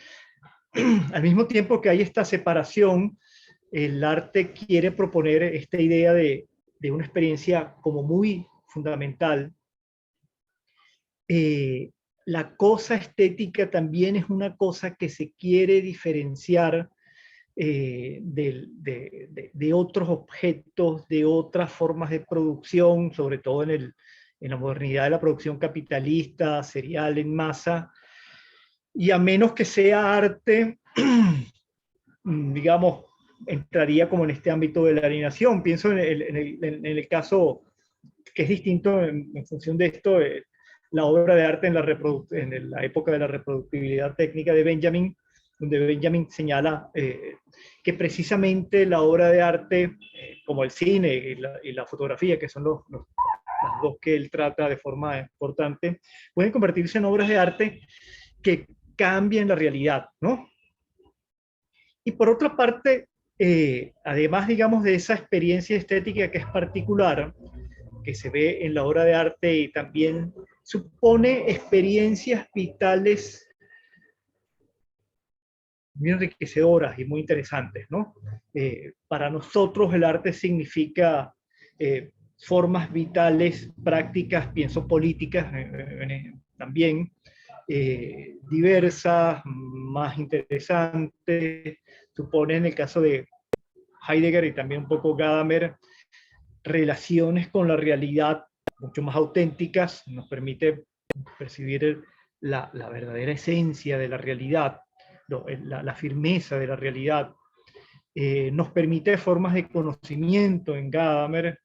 al mismo tiempo que hay esta separación, el arte quiere proponer esta idea de una experiencia como muy fundamental. La cosa estética también es una cosa que se quiere diferenciar de otros objetos, de otras formas de producción, sobre todo en la modernidad de la producción capitalista, serial, en masa, y a menos que sea arte, digamos, entraría como en este ámbito de la alienación. Pienso en el caso que es distinto en función de esto, la obra de arte en la época de la reproductibilidad técnica de Benjamin, donde Benjamin señala que precisamente la obra de arte, como el cine y la fotografía, que son las rasgos que él trata de forma importante, pueden convertirse en obras de arte que cambien la realidad, ¿no? Y por otra parte, además, digamos, de esa experiencia estética que es particular, que se ve en la obra de arte y también supone experiencias vitales muy enriquecedoras y muy interesantes, ¿no? Para nosotros el arte significa formas vitales, prácticas, pienso políticas también, diversas, más interesantes. Supone en el caso de Heidegger y también un poco Gadamer, relaciones con la realidad mucho más auténticas, nos permite percibir la verdadera esencia de la realidad, la firmeza de la realidad. Nos permite formas de conocimiento en Gadamer,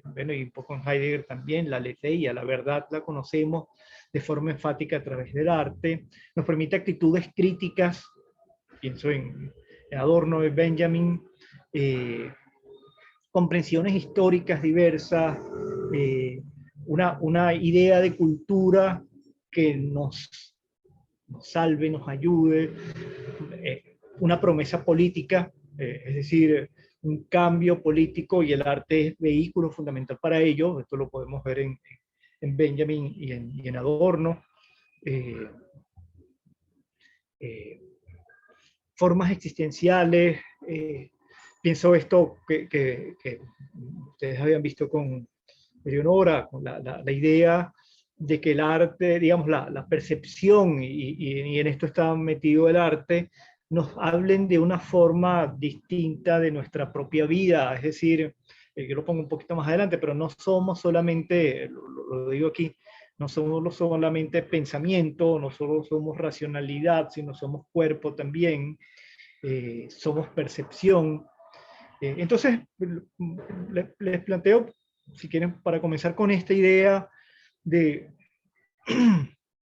bueno, y un poco en Heidegger también, la aletheia, la verdad la conocemos de forma enfática a través del arte, nos permite actitudes críticas, pienso en Adorno, en Benjamin, comprensiones históricas diversas, una idea de cultura que nos salve, nos ayude, una promesa política, es decir, un cambio político, y el arte es vehículo fundamental para ello. Esto lo podemos ver en Benjamin y en Adorno. Formas existenciales, pienso esto que ustedes habían visto con Eleonora, con la idea de que el arte, digamos, la percepción, y en esto está metido el arte, nos hablen de una forma distinta de nuestra propia vida. Es decir, yo lo pongo un poquito más adelante, pero no somos solamente, lo digo aquí, no somos solamente pensamiento, no solo somos racionalidad, sino somos cuerpo también, somos percepción. Entonces, les planteo, si quieren, para comenzar con esta idea de,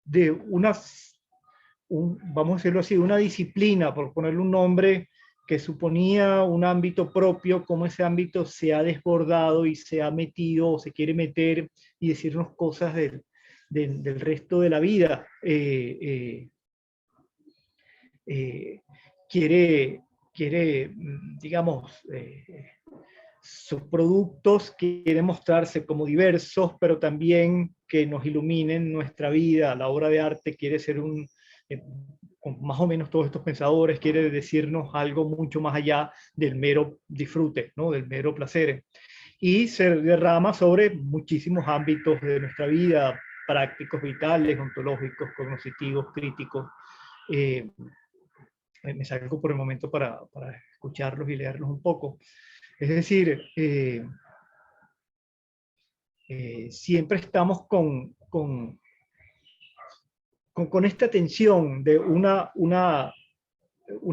de vamos a decirlo así, una disciplina, por ponerle un nombre, que suponía un ámbito propio, cómo ese ámbito se ha desbordado y se ha metido o se quiere meter y decirnos cosas del resto de la vida. Quiere, digamos, sus productos, quiere mostrarse como diversos, pero también que nos iluminen nuestra vida. La obra de arte quiere ser con más o menos todos estos pensadores, quiere decirnos algo mucho más allá del mero disfrute, ¿no? Del mero placer. Y se derrama sobre muchísimos ámbitos de nuestra vida, prácticos, vitales, ontológicos, cognitivos, críticos. Me salgo por el momento para escucharlos y leerlos un poco. Es decir, siempre estamos con esta tensión de una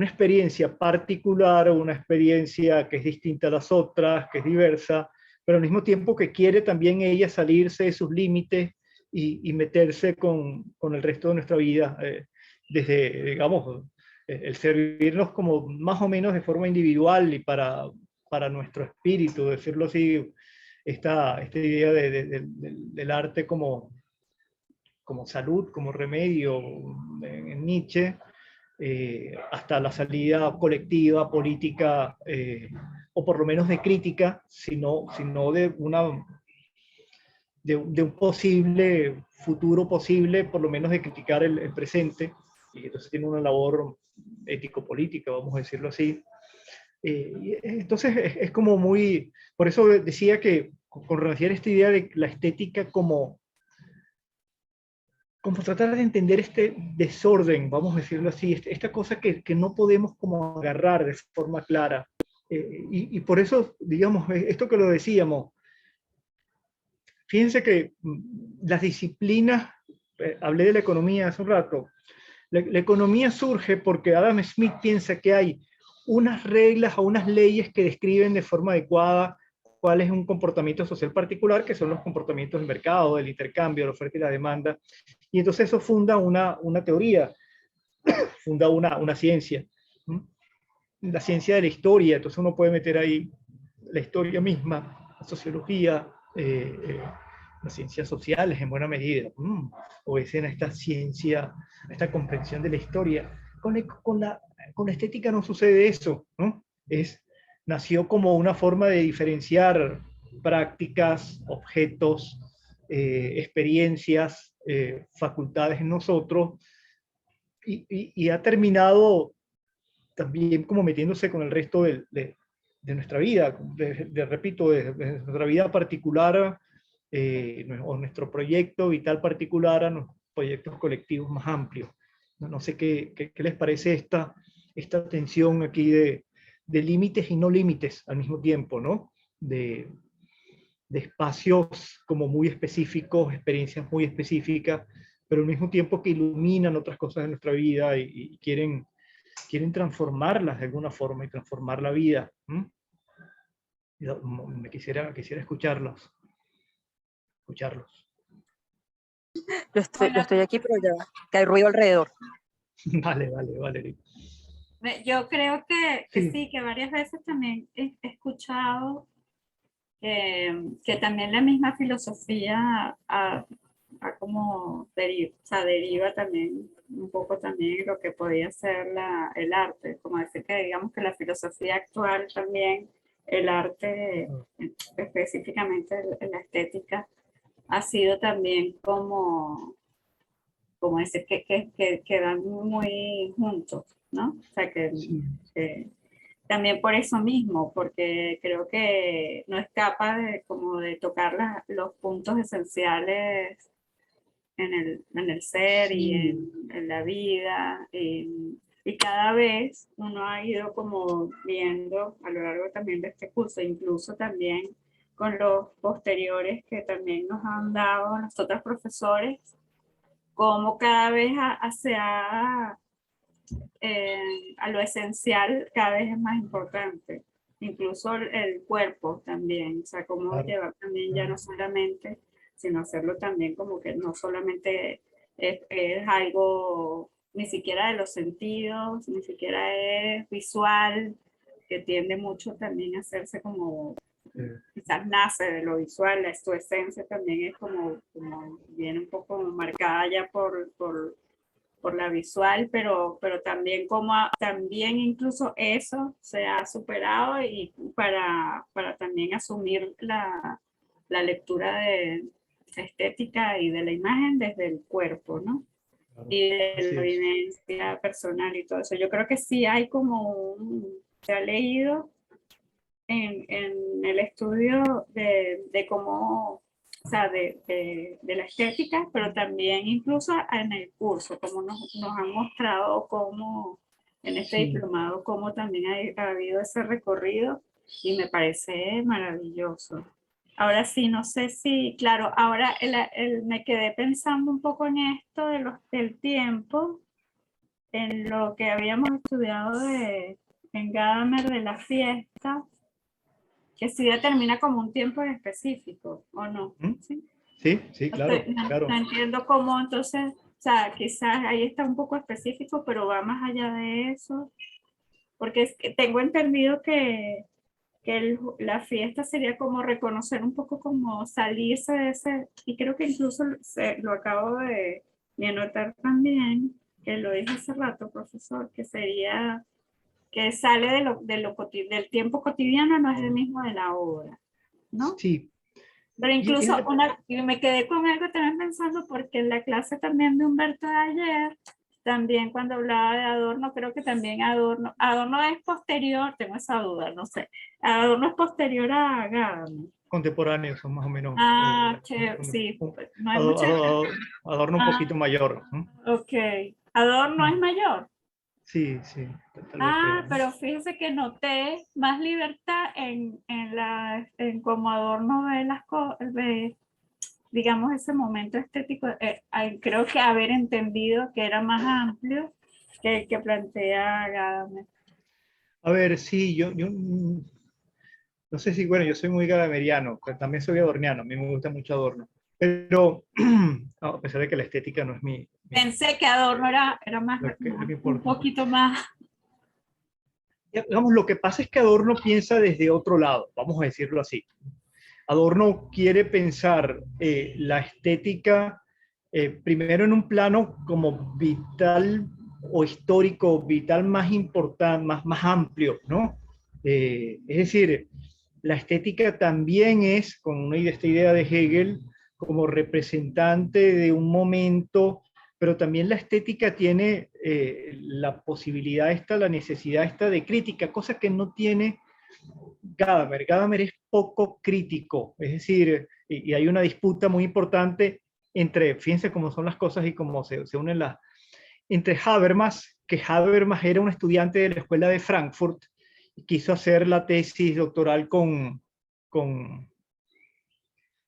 experiencia particular, una experiencia que es distinta a las otras, que es diversa, pero al mismo tiempo que quiere también ella salirse de sus límites y meterse con el resto de nuestra vida, desde, digamos, el servirnos como más o menos de forma individual y para nuestro espíritu, decirlo así, esta idea del arte como salud, como remedio en Nietzsche, hasta la salida colectiva, política, o por lo menos de crítica, sino de un posible futuro posible, por lo menos de criticar el presente, y entonces tiene una labor ético-política, vamos a decirlo así. Entonces es como muy, por eso decía que con relación a esta idea de la estética como tratar de entender este desorden, vamos a decirlo así, esta cosa que no podemos como agarrar de forma clara. Y por eso, digamos, esto que lo decíamos, fíjense que las disciplinas, hablé de la economía hace un rato, la economía surge porque Adam Smith piensa que hay unas reglas o unas leyes que describen de forma adecuada cuál es un comportamiento social particular, que son los comportamientos del mercado, del intercambio, la oferta y la demanda. Y entonces eso funda una teoría, funda una ciencia, la ciencia de la historia. Entonces uno puede meter ahí la historia misma, la sociología, las ciencias sociales en buena medida, obedecen a esta ciencia, a esta comprensión de la historia. Con la estética no sucede eso, ¿no? Nació como una forma de diferenciar prácticas, objetos, experiencias, facultades en nosotros, y ha terminado también como metiéndose con el resto de nuestra vida, repito, de nuestra vida particular, o nuestro proyecto vital particular a los proyectos colectivos más amplios. No sé qué les parece esta tensión aquí de límites y no límites al mismo tiempo, ¿no? De espacios como muy específicos, experiencias muy específicas, pero al mismo tiempo que iluminan otras cosas de nuestra vida y quieren transformarlas de alguna forma y transformar la vida. Me quisiera escucharlos. Yo estoy aquí, pero ya que hay ruido alrededor. Vale, Valeria. Yo creo que Sí. sí, que varias veces también he escuchado que también la misma filosofía como deriva también un poco también lo que podía ser el arte, como decir que digamos que la filosofía actual también, el arte, específicamente la estética, ha sido también como decir que van muy juntos, ¿no? O sea, que también por eso mismo, porque creo que no es capaz como de tocar los puntos esenciales en el ser y en la vida. Y cada vez uno ha ido como viendo a lo largo también de este curso, incluso también con los posteriores que también nos han dado los otros profesores, como cada vez a lo esencial cada vez es más importante, incluso el cuerpo también, o sea, cómo llevar también ya no solamente, sino hacerlo también como que no solamente es algo, ni siquiera de los sentidos, ni siquiera es visual, que tiende mucho también a hacerse como, quizás nace de lo visual, su esencia también es como viene un poco marcada ya por la visual, pero también también incluso eso se ha superado y para también asumir la lectura de estética y de la imagen desde el cuerpo, ¿no? Y de la vivencia personal y todo eso. Yo creo que sí hay como se ha leído en el estudio de cómo, o sea, de la estética, pero también incluso en el curso, como nos han mostrado cómo, en este diplomado, cómo también ha habido ese recorrido y me parece maravilloso. Ahora sí, no sé si, claro, ahora me quedé pensando un poco en esto del tiempo, en lo que habíamos estudiado en Gadamer de la fiesta, que sí determina como un tiempo en específico, ¿o no? Sí, claro, claro. No entiendo cómo entonces, o sea, quizás ahí está un poco específico, pero va más allá de eso, porque es que tengo entendido que la fiesta sería como reconocer un poco como salirse de ese, y creo que incluso lo acabo de anotar también, que lo dije hace rato, profesor, que sería que sale del tiempo cotidiano, no es el mismo de la obra, ¿no? Sí. Pero incluso me quedé con algo también pensando, porque en la clase también de Humberto de ayer, también cuando hablaba de Adorno, creo que también Adorno es posterior, tengo esa duda, no sé, Adorno es posterior a Gadamer. Contemporáneos son más o menos. Sí, no hay mucha... Adorno un poquito mayor. Ok, Adorno es mayor. Sí. Pero fíjese que noté más libertad en cómo Adorno ve las cosas, digamos, ese momento estético. Creo que haber entendido que era más amplio que el que plantea Gadamer. A ver, sí, yo no sé si, bueno, yo soy muy gadameriano, pero también soy adorniano, a mí me gusta mucho Adorno, pero a pesar de que la estética no es mi... Pensé que Adorno era más, un poquito más... Digamos, lo que pasa es que Adorno piensa desde otro lado, vamos a decirlo así. Adorno quiere pensar la estética primero en un plano como vital o histórico, vital más importante, más amplio, ¿no? Es decir, la estética también es, con esta idea de Hegel, como representante de un momento, pero también la estética tiene la posibilidad esta, la necesidad esta de crítica, cosa que no tiene Gadamer. Gadamer es poco crítico, es decir, y hay una disputa muy importante entre, fíjense cómo son las cosas y cómo se unen las, entre Habermas, que Habermas era un estudiante de la escuela de Frankfurt, y quiso hacer la tesis doctoral con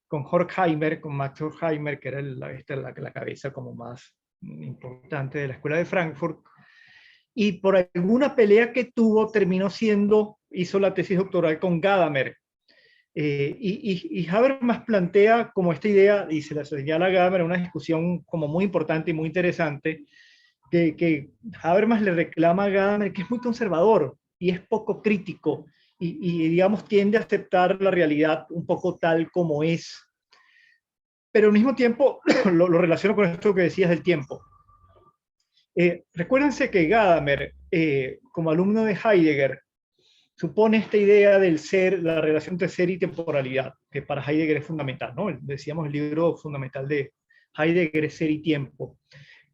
Horkheimer, con Max Horkheimer, que era la cabeza como más importante de la escuela de Frankfurt, y por alguna pelea que tuvo terminó hizo la tesis doctoral con Gadamer. Y Habermas plantea como esta idea, y se la señala a Gadamer, una discusión como muy importante y muy interesante, que Habermas le reclama a Gadamer que es muy conservador y es poco crítico y digamos tiende a aceptar la realidad un poco tal como es. Pero al mismo tiempo lo relaciono con esto que decías del tiempo. Recuérdense que Gadamer, como alumno de Heidegger, supone esta idea del ser, la relación entre ser y temporalidad, que para Heidegger es fundamental, ¿no? Decíamos el libro fundamental de Heidegger es Ser y Tiempo.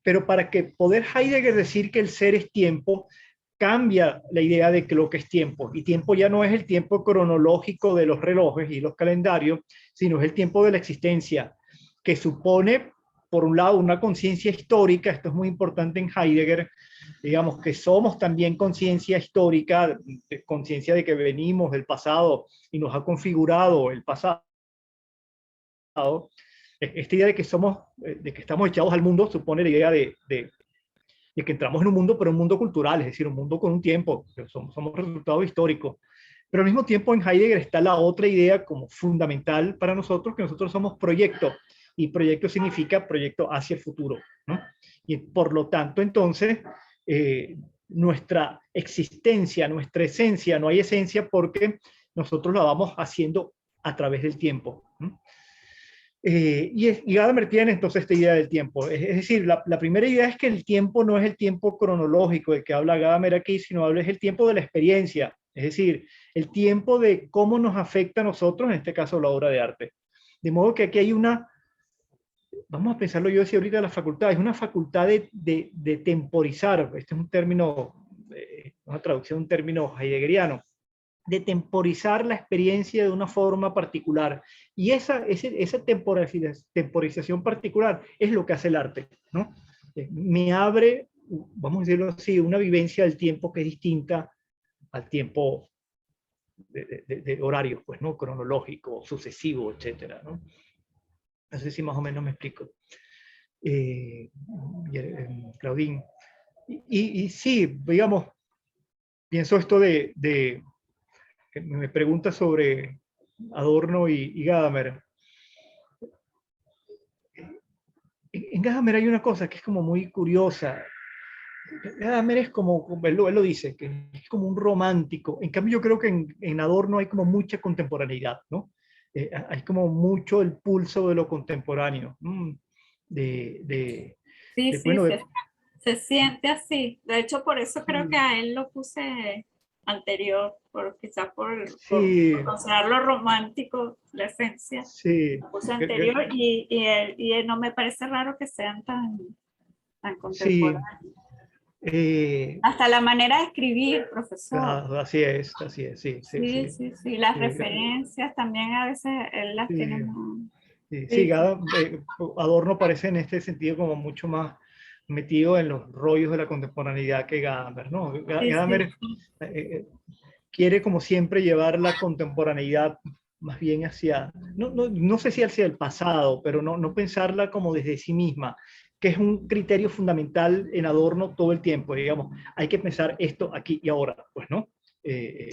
Pero para que poder Heidegger decir que el ser es tiempo, cambia la idea de que lo que es tiempo. Y tiempo ya no es el tiempo cronológico de los relojes y los calendarios, sino es el tiempo de la existencia, que supone, por un lado, una conciencia histórica. Esto es muy importante en Heidegger, digamos que somos también conciencia histórica, conciencia de que venimos del pasado y nos ha configurado el pasado. Esta idea de que de que estamos echados al mundo supone la idea de que entramos en un mundo, pero un mundo cultural, es decir, un mundo con un tiempo, somos resultado histórico. Pero al mismo tiempo en Heidegger está la otra idea como fundamental para nosotros, que nosotros somos proyecto, y proyecto significa proyecto hacia el futuro, ¿no? Y por lo tanto, entonces, nuestra existencia, nuestra esencia, no hay esencia porque nosotros la vamos haciendo a través del tiempo, ¿no? Y Gadamer tiene entonces esta idea del tiempo. Es decir, la primera idea es que el tiempo no es el tiempo cronológico de que habla Gadamer aquí, sino es el tiempo de la experiencia. Es decir, el tiempo de cómo nos afecta a nosotros, en este caso la obra de arte. De modo que aquí hay vamos a pensarlo, yo decía ahorita, la facultad, es una facultad de temporizar. Este es un término, una traducción de un término heideggeriano, de temporizar la experiencia de una forma particular. Y esa temporización particular es lo que hace el arte, ¿no? Me abre, vamos a decirlo así, una vivencia del tiempo que es distinta al tiempo de horarios, pues, ¿no? Cronológico, sucesivo, etcétera, ¿no? No sé si más o menos me explico. Claudín. Y sí, digamos, pienso esto que me pregunta sobre Adorno y Gadamer. En Gadamer hay una cosa que es como muy curiosa. Gadamer es como él lo dice, que es como un romántico. En cambio, yo creo que en Adorno hay como mucha contemporaneidad, ¿no? Hay como mucho el pulso de lo contemporáneo. Sí, Bueno, se siente así. De hecho, por eso creo que a él lo puse anterior, quizás por sí, considerarlo romántico, la esencia. sí. Lo puse anterior y no me parece raro que sean tan Sí. contemporáneos. Hasta la manera de escribir, profesor. Así es, sí. Sí. Las referencias también a veces él las tiene muy... Sí, Adorno parece en este sentido como mucho más metido en los rollos de la contemporaneidad que Gadamer, ¿no? Gadamer quiere como siempre llevar la contemporaneidad más bien hacia, no sé si hacia el pasado, pero no pensarla como desde sí misma, que es un criterio fundamental en Adorno todo el tiempo, digamos, hay que pensar esto aquí y ahora, pues, ¿no? Que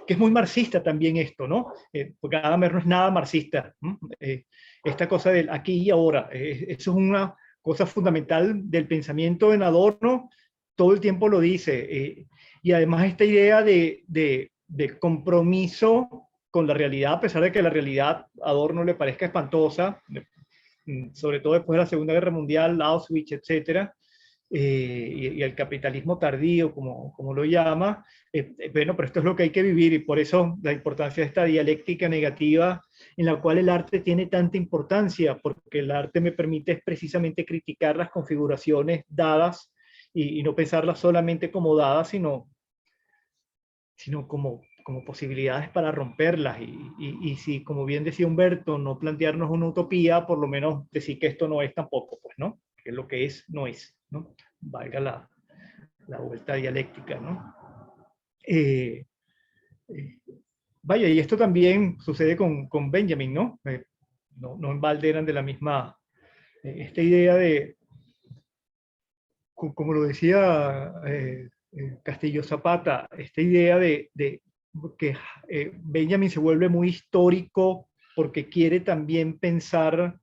es muy marxista también esto, ¿no? Porque Gadamer no es nada marxista, ¿no? Esta cosa del aquí y ahora, eso es una cosa fundamental del pensamiento en Adorno, todo el tiempo lo dice, y además esta idea de compromiso con la realidad, a pesar de que la realidad a Adorno le parezca espantosa, sobre todo después de la Segunda Guerra Mundial, Auschwitz, etcétera, y el capitalismo tardío, como lo llama. Bueno, pero esto es lo que hay que vivir, y por eso la importancia de esta dialéctica negativa en la cual el arte tiene tanta importancia, porque el arte me permite precisamente criticar las configuraciones dadas y no pensarlas solamente como dadas, sino como posibilidades para romperlas. Y si, como bien decía Humberto, no plantearnos una utopía, por lo menos decir que esto no es tampoco, pues, ¿no? Que lo que es, no es, ¿no? Valga la vuelta dialéctica, ¿no? Vaya, y esto también sucede con Benjamin, ¿no? No en balde eran de la misma, esta idea de, como lo decía Castillo Zapata, esta idea de que Benjamin se vuelve muy histórico porque quiere también pensar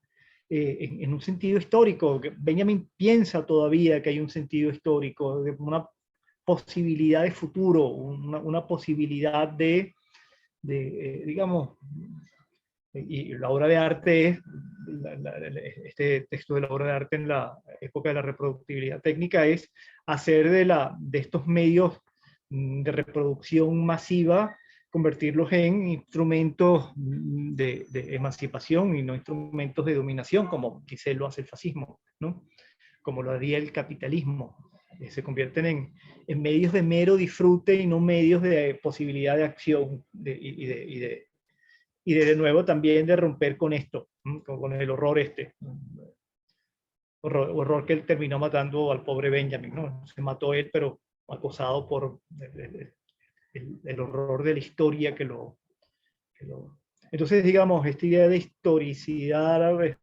en un sentido histórico. Benjamin piensa todavía que hay un sentido histórico, de una posibilidad de futuro, una posibilidad digamos, y la obra de arte es, este texto de la obra de arte en la época de la reproductibilidad técnica es hacer de estos medios de reproducción masiva, convertirlos en instrumentos de emancipación y no instrumentos de dominación, como quizás lo hace el fascismo, ¿no? Como lo haría el capitalismo. Se convierten en medios de mero disfrute y no medios de posibilidad de acción y de nuevo también de romper con esto, con el horror horror que él terminó matando al pobre Benjamin, ¿no? Se mató él, pero acosado por el horror de la historia que lo... Entonces, digamos, esta idea de historicidad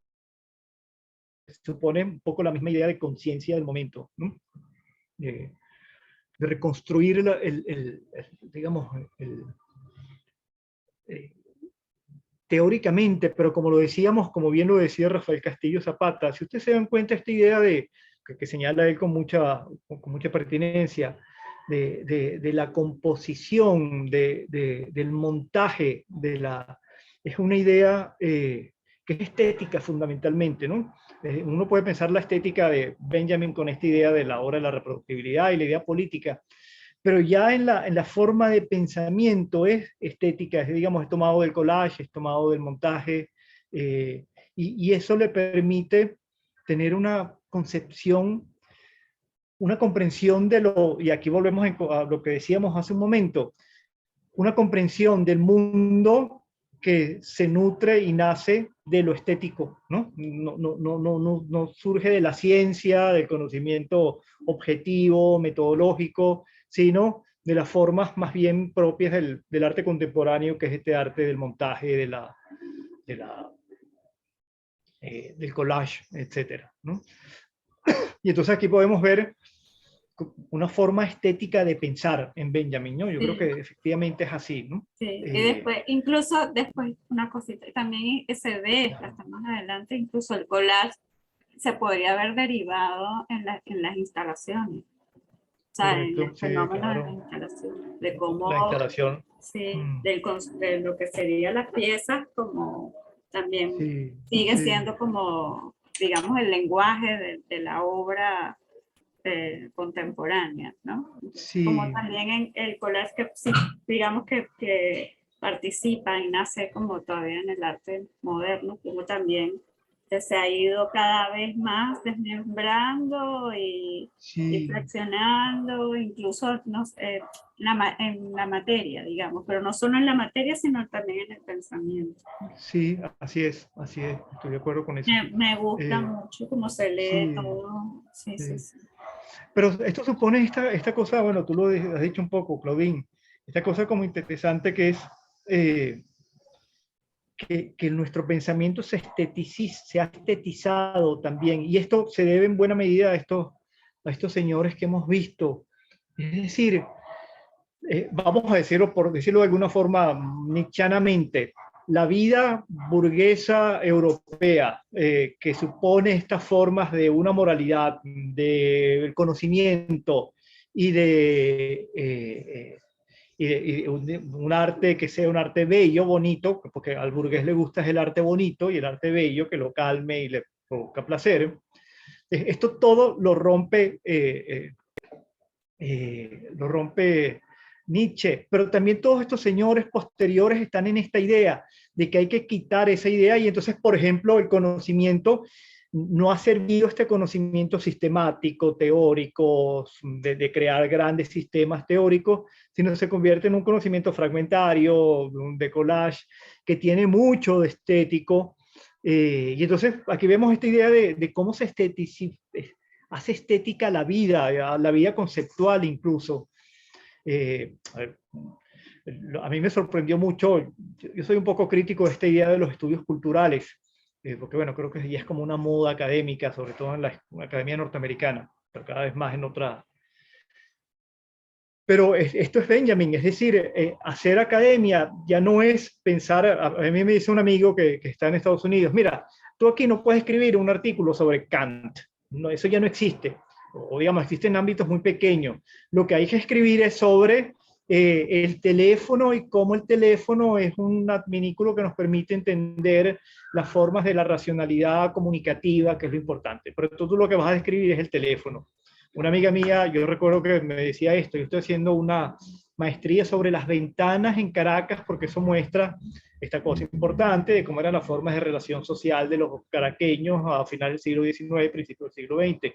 supone un poco la misma idea de conciencia del momento, ¿no? De reconstruir digamos, teóricamente, pero como lo decíamos, como bien lo decía Rafael Castillo Zapata, si ustedes se dan cuenta esta idea que señala él con mucha pertinencia, de la composición, del montaje, es una idea que es estética fundamentalmente, ¿no? Uno puede pensar la estética de Benjamin con esta idea de la hora de la reproductibilidad y la idea política, pero ya en la forma de pensamiento es estética, digamos, es tomado del collage, es tomado del montaje, y eso le permite tener una concepción, una comprensión y aquí volvemos a lo que decíamos hace un momento, una comprensión del mundo que se nutre y nace de lo estético, ¿no? No surge de la ciencia, del conocimiento objetivo, metodológico, sino de las formas más bien propias del arte contemporáneo, que es este arte del montaje, del collage, etcétera, ¿no? Y entonces aquí podemos ver una forma estética de pensar en Benjamin, ¿no? Yo creo que efectivamente es así, ¿no? Sí, y después, incluso después, una cosita, también se ve, hasta más adelante, incluso el collage se podría haber derivado en las instalaciones. O sea, correcto, en el fenómeno claro. de la instalación, de cómo, la instalación. Sí, de lo que serían las piezas, como también sigue sí. siendo como, digamos, el lenguaje de la obra contemporánea, ¿no? Sí. Como también en el collage que sí, digamos que participa y nace como todavía en el arte moderno, como también se ha ido cada vez más desmembrando y flexionando, incluso no sé, en la materia, digamos, pero no solo en la materia, sino también en el pensamiento. Sí, así es, estoy de acuerdo con eso. Me gusta mucho cómo se lee todo. Sí. Pero esto supone esta cosa, bueno, tú lo has dicho un poco, Claudine, esta cosa como interesante que es que nuestro pensamiento se ha estetizado también, y esto se debe en buena medida a estos señores que hemos visto. Es decir, vamos a decirlo, por decirlo de alguna forma nietzscheanamente, la vida burguesa europea, que supone estas formas de una moralidad, del conocimiento y y un arte que sea un arte bello, bonito, porque al burgués le gusta es el arte bonito y el arte bello que lo calme y le provoca placer. Esto todo lo rompe Nietzsche, pero también todos estos señores posteriores están en esta idea de que hay que quitar esa idea y entonces, por ejemplo, el conocimiento no ha servido este conocimiento sistemático, teórico, de crear grandes sistemas teóricos, sino se convierte en un conocimiento fragmentario, de collage, que tiene mucho de estético. Y entonces aquí vemos esta idea de cómo se hace estética la vida conceptual incluso. A mí me sorprendió mucho, yo soy un poco crítico de esta idea de los estudios culturales, porque bueno, creo que ya es como una moda académica, sobre todo en la academia norteamericana, pero cada vez más en otra. Pero esto es Benjamin, es decir, hacer academia ya no es pensar, a mí me dice un amigo que está en Estados Unidos, mira, tú aquí no puedes escribir un artículo sobre Kant, no, eso ya no existe, o digamos, existe en ámbitos muy pequeños. Lo que hay que escribir es sobre el teléfono y cómo el teléfono es un adminículo que nos permite entender las formas de la racionalidad comunicativa, que es lo importante. Pero tú lo que vas a describir es el teléfono. Una amiga mía, yo recuerdo que me decía esto, yo estoy haciendo una maestría sobre las ventanas en Caracas porque eso muestra esta cosa importante de cómo eran las formas de relación social de los caraqueños a finales del siglo XIX, principios del siglo XX,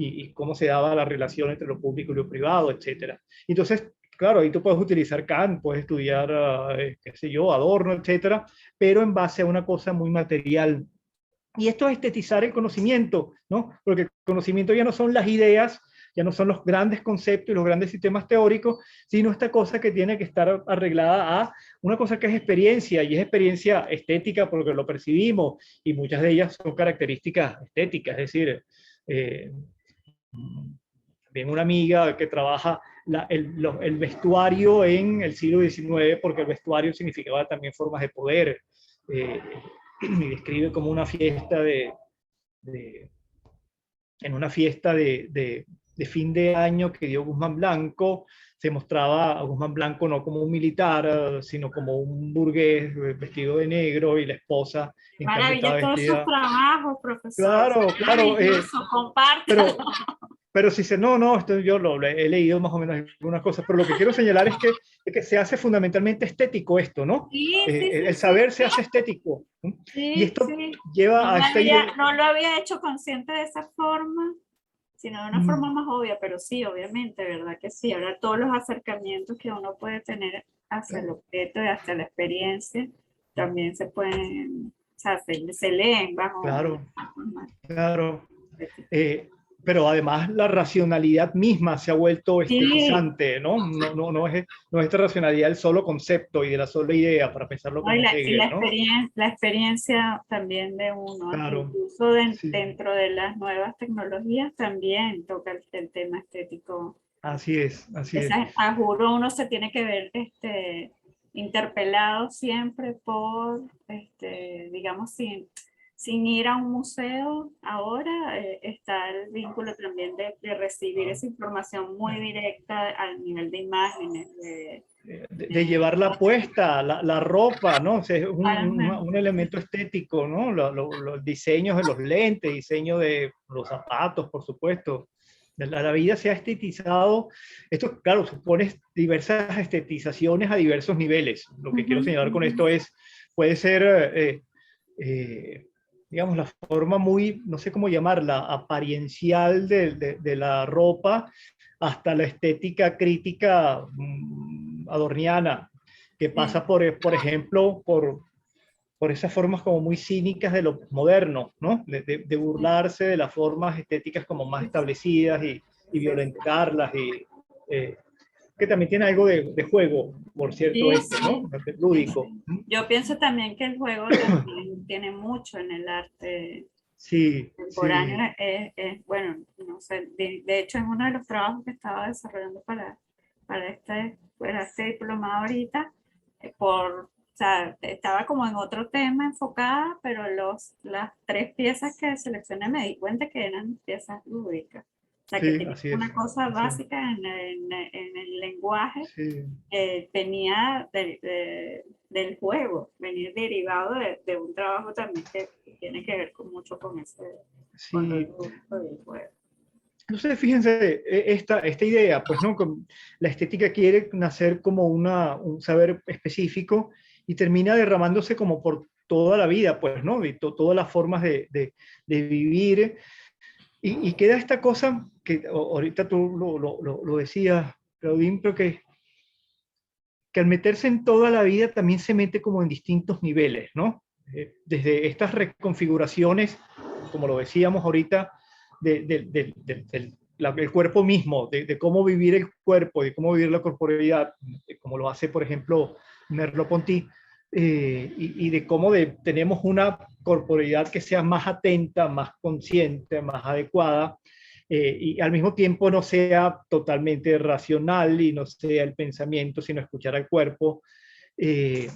y cómo se daba la relación entre lo público y lo privado, etc. Entonces, claro, ahí tú puedes utilizar Kant, puedes estudiar, qué sé yo, Adorno, etc., pero en base a una cosa muy material. Y esto es estetizar el conocimiento, ¿no? Porque el conocimiento ya no son las ideas, ya no son los grandes conceptos y los grandes sistemas teóricos, sino esta cosa que tiene que estar arreglada a una cosa que es experiencia, y es experiencia estética porque lo percibimos, y muchas de ellas son características estéticas, es decir, también una amiga que trabaja el vestuario en el siglo XIX, porque el vestuario significaba también formas de poder, y describe como una fiesta de en una fiesta de fin de año que dio Guzmán Blanco, se mostraba a Guzmán Blanco no como un militar, sino como un burgués vestido de negro y la esposa Maravilla, encapetada todos sus vestida. trabajos, profesor. Claro, claro, Maravilloso, compártalo. pero Pero si se, no, esto yo lo he leído más o menos algunas cosas, pero lo que quiero señalar es que se hace fundamentalmente estético esto, ¿no? Sí, sí, sí, El sí. saber se hace estético, ¿no? Y Sí, esto sí. lleva a esta idea. No lo había hecho consciente de esa forma, sino de una forma más obvia, pero sí, obviamente, ¿verdad que sí? Ahora todos los acercamientos que uno puede tener hacia el objeto y hacia la experiencia también se pueden, o sea, se leen bajo Claro, una forma claro. estética. Pero además la racionalidad misma se ha vuelto Sí, estetizante, ¿no? No es esta racionalidad del solo concepto y de la sola idea, para pensarlo ¿no? Y como Hegel, ¿no? la experiencia también de uno, Claro, incluso sí, dentro de las nuevas tecnologías también toca el tema estético. así es, así es. A juro uno se tiene que ver interpelado siempre por, digamos, sin ir a un museo ahora, está el vínculo también de recibir esa información muy directa al nivel de imágenes. De llevarla puesta, la ropa, ¿no? O sea, es Totalmente. un elemento estético, ¿no? Los diseños de los lentes, diseño de los zapatos, por supuesto. La vida se ha estetizado. Esto, claro, supone diversas estetizaciones a diversos niveles. Lo que quiero señalar con esto es, puede ser, digamos, la forma muy, no sé cómo llamarla, apariencial de la ropa, hasta la estética crítica adorniana, que Sí. pasa por ejemplo, por esas formas como muy cínicas de lo moderno, ¿no? De burlarse de las formas estéticas como más establecidas y violentarlas, eh, que también tiene algo de juego, por cierto, Sí, esto, sí, ¿no? sí, Lúdico. sí. Yo pienso también que el juego también tiene mucho en el arte Sí, contemporáneo. sí, Bueno, no sé, de hecho en uno de los trabajos que estaba desarrollando para este diplomado ahorita, o sea, estaba como en otro tema enfocada, pero las tres piezas que seleccioné me di cuenta que eran piezas lúdicas. sea, que Sí, tenía así es. una cosa Sí, básica en el lenguaje, sí, venía del juego, venía derivado de un trabajo también que tiene que ver con mucho con lo sí. lúdico del juego. Entonces, fíjense, esta idea, pues, ¿no? La estética quiere nacer como un saber específico y termina derramándose como por toda la vida, pues, ¿no? De todas las formas de vivir. Y queda esta cosa que ahorita tú lo decías, Claudín, pero que al meterse en toda la vida también se mete como en distintos niveles, ¿no? Desde estas reconfiguraciones, como lo decíamos ahorita, del cuerpo mismo, de cómo vivir el cuerpo, de cómo vivir la corporeidad, como lo hace, por ejemplo, Merleau-Ponty, y de cómo tenemos una corporeidad que sea más atenta, más consciente, más adecuada, y al mismo tiempo no sea totalmente racional y no sea el pensamiento, sino escuchar al cuerpo. Eh,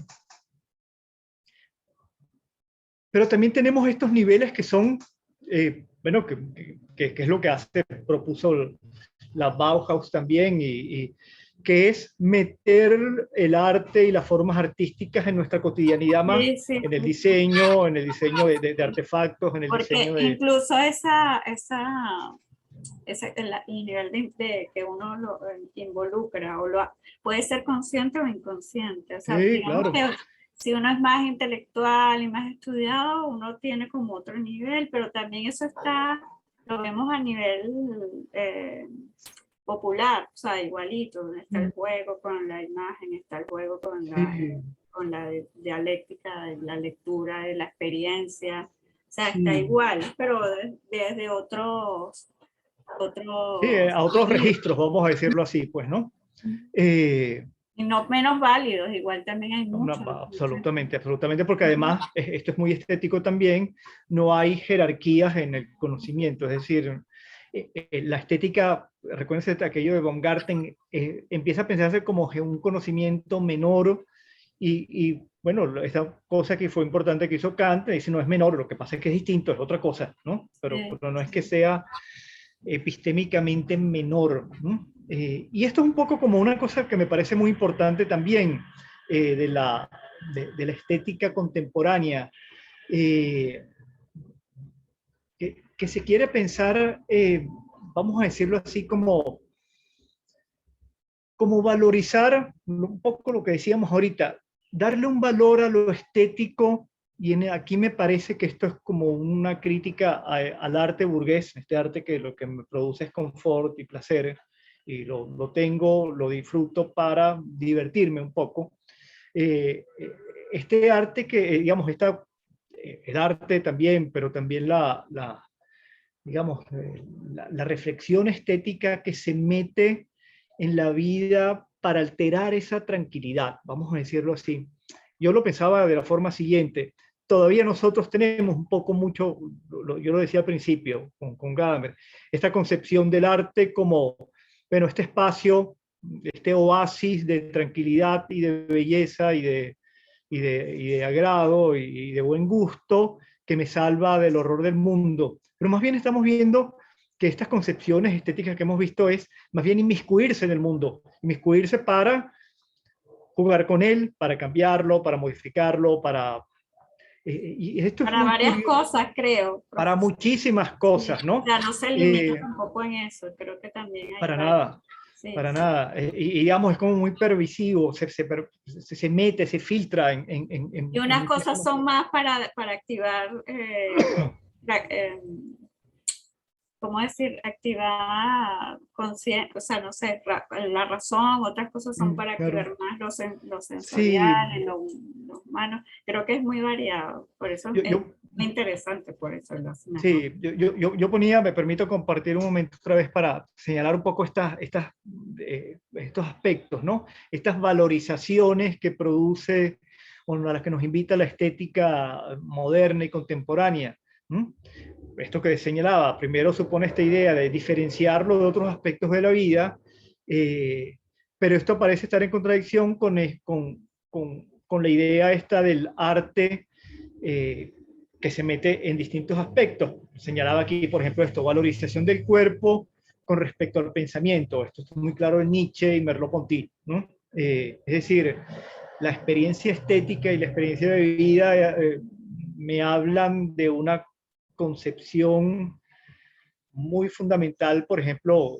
pero también tenemos estos niveles que son, bueno, que es lo que propuso la Bauhaus también, que es meter el arte y las formas artísticas en nuestra cotidianidad más, Sí, sí, sí. en el diseño de artefactos, en el Porque diseño de... incluso el nivel que uno lo involucra puede ser consciente o inconsciente. O sea, Sí, digamos claro. que si uno es más intelectual y más estudiado, uno tiene como otro nivel, pero también eso lo vemos a nivel popular, o sea, igualito. Está el juego con la imagen, está el juego Sí, con la dialéctica de la lectura, de la experiencia. O sea, está sí. igual, pero desde Sí, otros a otros registros, vamos a decirlo así, pues, ¿no? Eh, y no menos válidos, igual también hay muchos. Absolutamente, absolutamente, porque además esto es muy estético también, no hay jerarquías en el conocimiento, es decir, la estética, recuérdense de aquello de Baumgarten, empieza a pensarse como que un conocimiento menor bueno, esta cosa que fue importante que hizo Kant, dice no es menor, lo que pasa es que es distinto, es otra cosa, ¿no? Pero no es que sea epistémicamente menor, ¿no? Y esto es un poco como una cosa que me parece muy importante también de la estética contemporánea, eh, que se quiere pensar, vamos a decirlo así, como valorizar un poco lo que decíamos ahorita, darle un valor a lo estético, y aquí me parece que esto es como una crítica al arte burgués, este arte que lo que me produce es confort y placer, y lo tengo, lo disfruto para divertirme un poco. Este arte que, digamos, el arte también, pero también digamos, la reflexión estética que se mete en la vida para alterar esa tranquilidad, vamos a decirlo así. Yo lo pensaba de la forma siguiente, todavía nosotros tenemos un poco mucho, yo lo decía al principio con Gadamer, esta concepción del arte como, bueno, este espacio, este oasis de tranquilidad y de belleza y de agrado y de buen gusto que me salva del horror del mundo. Pero más bien estamos viendo que estas concepciones estéticas que hemos visto es más bien inmiscuirse en el mundo, inmiscuirse para jugar con él, para cambiarlo, para modificarlo, y esto es Para muy varias curioso, cosas, creo, para profesor. muchísimas Sí. cosas, O ¿no? sea, no se limita tampoco en eso, creo que también hay Para varias. nada, Sí, para sí. nada. Y digamos, es como muy pervisivo, se mete, se filtra Y en unas cosas muchísimas son cosas. más para activar, la- eh, ¿cómo decir? Activar conciencia, o sea, no sé, la razón, otras cosas son para Claro. activar más lo Sí, sensorial, lo humano. Creo que es muy variado, por eso yo, es yo, muy interesante, por eso lo hacen mejor. sí, yo ponía, me permito compartir un momento otra vez para señalar un poco estos aspectos, ¿no? Estas valorizaciones que produce, o a las que nos invita la estética moderna y contemporánea. ¿Mm? Esto que señalaba, primero supone esta idea de diferenciarlo de otros aspectos de la vida, eh, pero esto parece estar en contradicción con la idea esta del arte que se mete en distintos aspectos. Señalaba aquí, por ejemplo, esto, valorización del cuerpo con respecto al pensamiento. Esto está muy claro en Nietzsche y Merleau-Ponty, ¿no? Es decir, la experiencia estética y la experiencia de vida me hablan de una concepción muy fundamental, por ejemplo,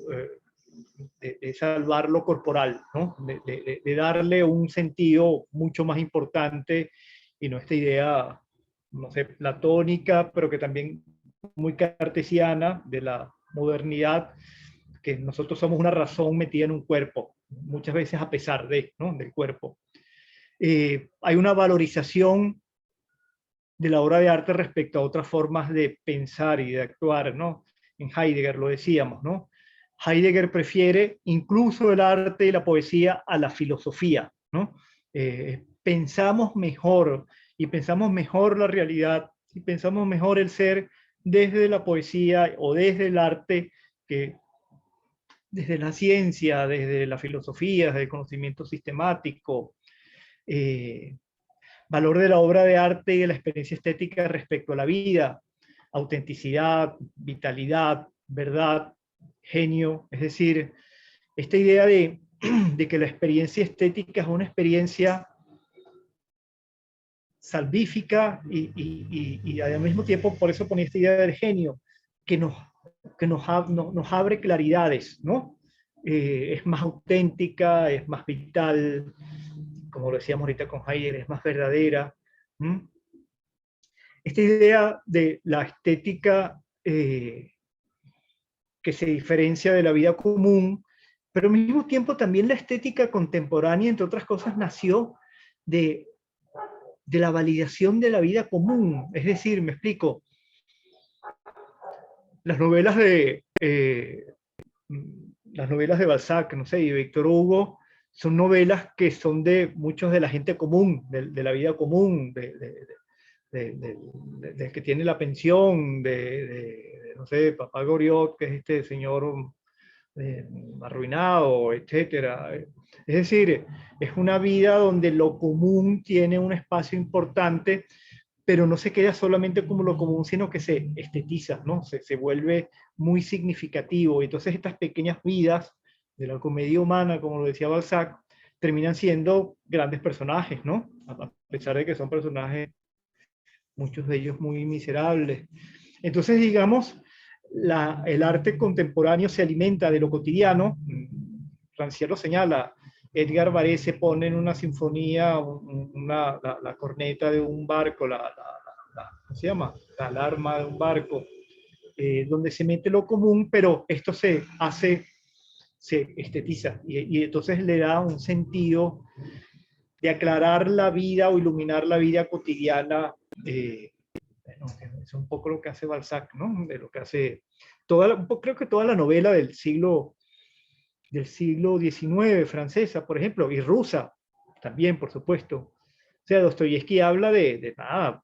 de salvar lo corporal, ¿no? De darle un sentido mucho más importante y no esta idea, no sé, platónica, pero que también muy cartesiana de la modernidad, que nosotros somos una razón metida en un cuerpo, muchas veces a pesar de, ¿no? Del cuerpo. Hay una valorización de la obra de arte respecto a otras formas de pensar y de actuar, ¿no? En Heidegger lo decíamos, ¿no? Heidegger prefiere incluso el arte y la poesía a la filosofía, ¿no? Pensamos mejor y pensamos mejor la realidad y pensamos mejor el ser desde la poesía o desde el arte que desde la ciencia, desde la filosofía, desde el conocimiento sistemático. Valor de la obra de arte y de la experiencia estética respecto a la vida, autenticidad, vitalidad, verdad, genio, es decir, esta idea de que la experiencia estética es una experiencia salvífica y al mismo tiempo, por eso ponía esta idea del genio, que nos abre claridades, ¿no? Es más auténtica, es más vital, como lo decíamos ahorita con Heidegger, es más verdadera. Esta idea de la estética que se diferencia de la vida común, pero al mismo tiempo también la estética contemporánea, entre otras cosas, nació de la validación de la vida común. Es decir, me explico, las novelas de Balzac, no sé, y de Víctor Hugo, son novelas que son de muchos de la gente común, de la vida común, del que tiene la pensión, no sé, Papá Goriot, que es este señor arruinado, etcétera. Es decir, es una vida donde lo común tiene un espacio importante, pero no se queda solamente como lo común, sino que se estetiza, ¿no? Se vuelve muy significativo. Y entonces estas pequeñas vidas de la comedia humana, como lo decía Balzac, terminan siendo grandes personajes, ¿no? A pesar de que son personajes, muchos de ellos muy miserables. Entonces, digamos, el arte contemporáneo se alimenta de lo cotidiano. Rancière lo señala. Edgar Varese pone en una sinfonía la corneta de un barco, ¿cómo se llama? La alarma de un barco, donde se mete lo común, pero esto se estetiza y entonces le da un sentido de aclarar la vida o iluminar la vida cotidiana. Bueno, es un poco lo que hace Balzac, ¿no? De lo que hace creo que toda la novela del siglo XIX, francesa, por ejemplo, y rusa, también, por supuesto. O sea, Dostoyevsky habla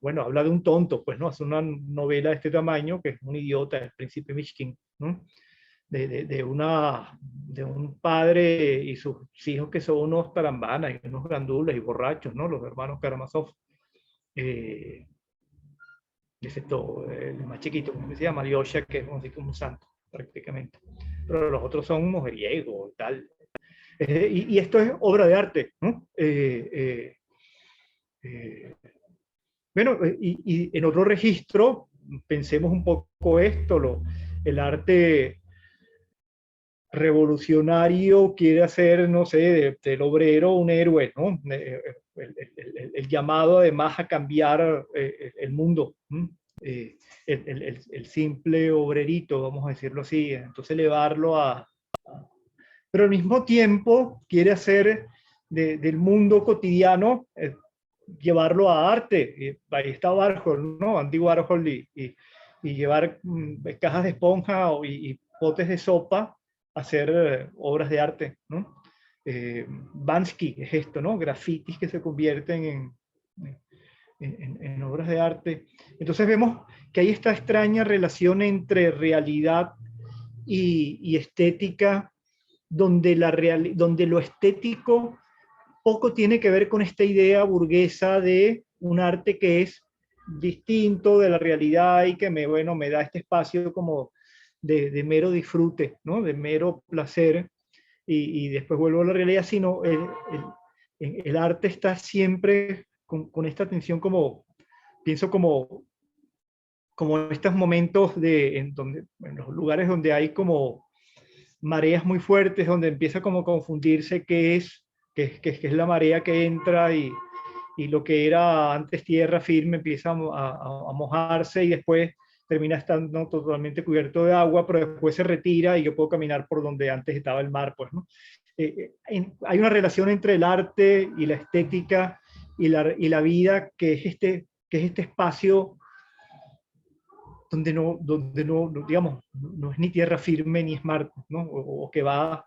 bueno, habla de un tonto, pues, ¿no? Hace una novela de este tamaño, que es un idiota, el príncipe Mishkin, ¿no? De un padre y sus hijos que son unos tarambanas y unos grandules y borrachos, ¿no? Los hermanos Karamazov. Excepto el más chiquito, como se llama, Alyosha, que es como un santo, prácticamente. Pero los otros son mujeriegos y tal. Y esto es obra de arte, ¿no? Bueno, y en otro registro, pensemos un poco esto, el arte revolucionario quiere hacer, no sé, del obrero un héroe, ¿no? El llamado además a cambiar el mundo, el simple obrerito, vamos a decirlo así, entonces elevarlo pero al mismo tiempo quiere hacer del mundo cotidiano, llevarlo a arte. Ahí está Warhol, ¿no? Andy Warhol y llevar cajas de esponja y potes de sopa a hacer obras de arte, ¿no? Bansky es esto, ¿no? Grafitis que se convierten en obras de arte. Entonces vemos que hay esta extraña relación entre realidad y estética, donde lo estético poco tiene que ver con esta idea burguesa de un arte que es distinto de la realidad y que me da este espacio como de mero disfrute, ¿no? De mero placer, y después vuelvo a la realidad, sino el arte está siempre con esta tensión, como, pienso como estos momentos en los lugares donde hay como mareas muy fuertes, donde empieza como a confundirse qué es la marea que entra, y lo que era antes tierra firme empieza a mojarse, y después termina estando totalmente cubierto de agua, pero después se retira y yo puedo caminar por donde antes estaba el mar, pues, ¿no? Hay una relación entre el arte y la estética y la vida, que es este espacio donde no, digamos, no es ni tierra firme ni es mar, ¿no? O que va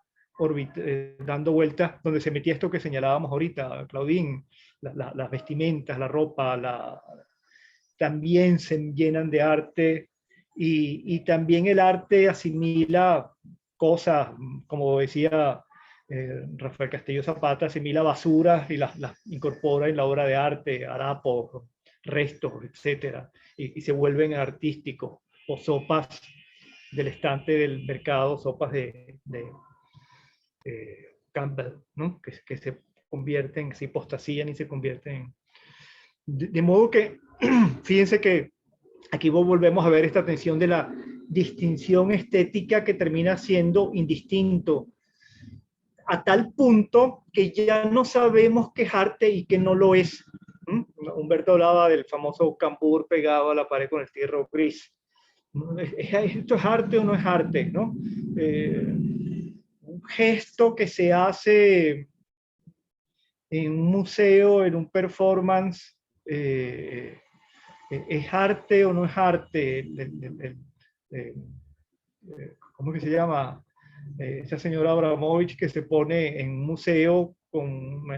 dando vueltas, donde se metía esto que señalábamos ahorita, Claudine, las vestimentas, la ropa, también se llenan de arte, y también el arte asimila cosas, como decía Rafael Castillo Zapata, asimila basuras y las incorpora en la obra de arte, harapos, restos, etcétera, y se vuelven artísticos, o sopas del estante del mercado, sopas de Campbell, ¿no? que se convierten, se hipostasían y se convierten de modo que, fíjense que aquí volvemos a ver esta tensión de la distinción estética, que termina siendo indistinto, a tal punto que ya no sabemos qué es arte y qué no lo es. Humberto hablaba del famoso cambur pegado a la pared con el tierro gris. ¿Esto es arte o no es arte? ¿No? Un gesto que se hace en un museo, en un performance, ¿es arte o no es arte? ¿Cómo que se llama? Esa señora Abramovich que se pone en un museo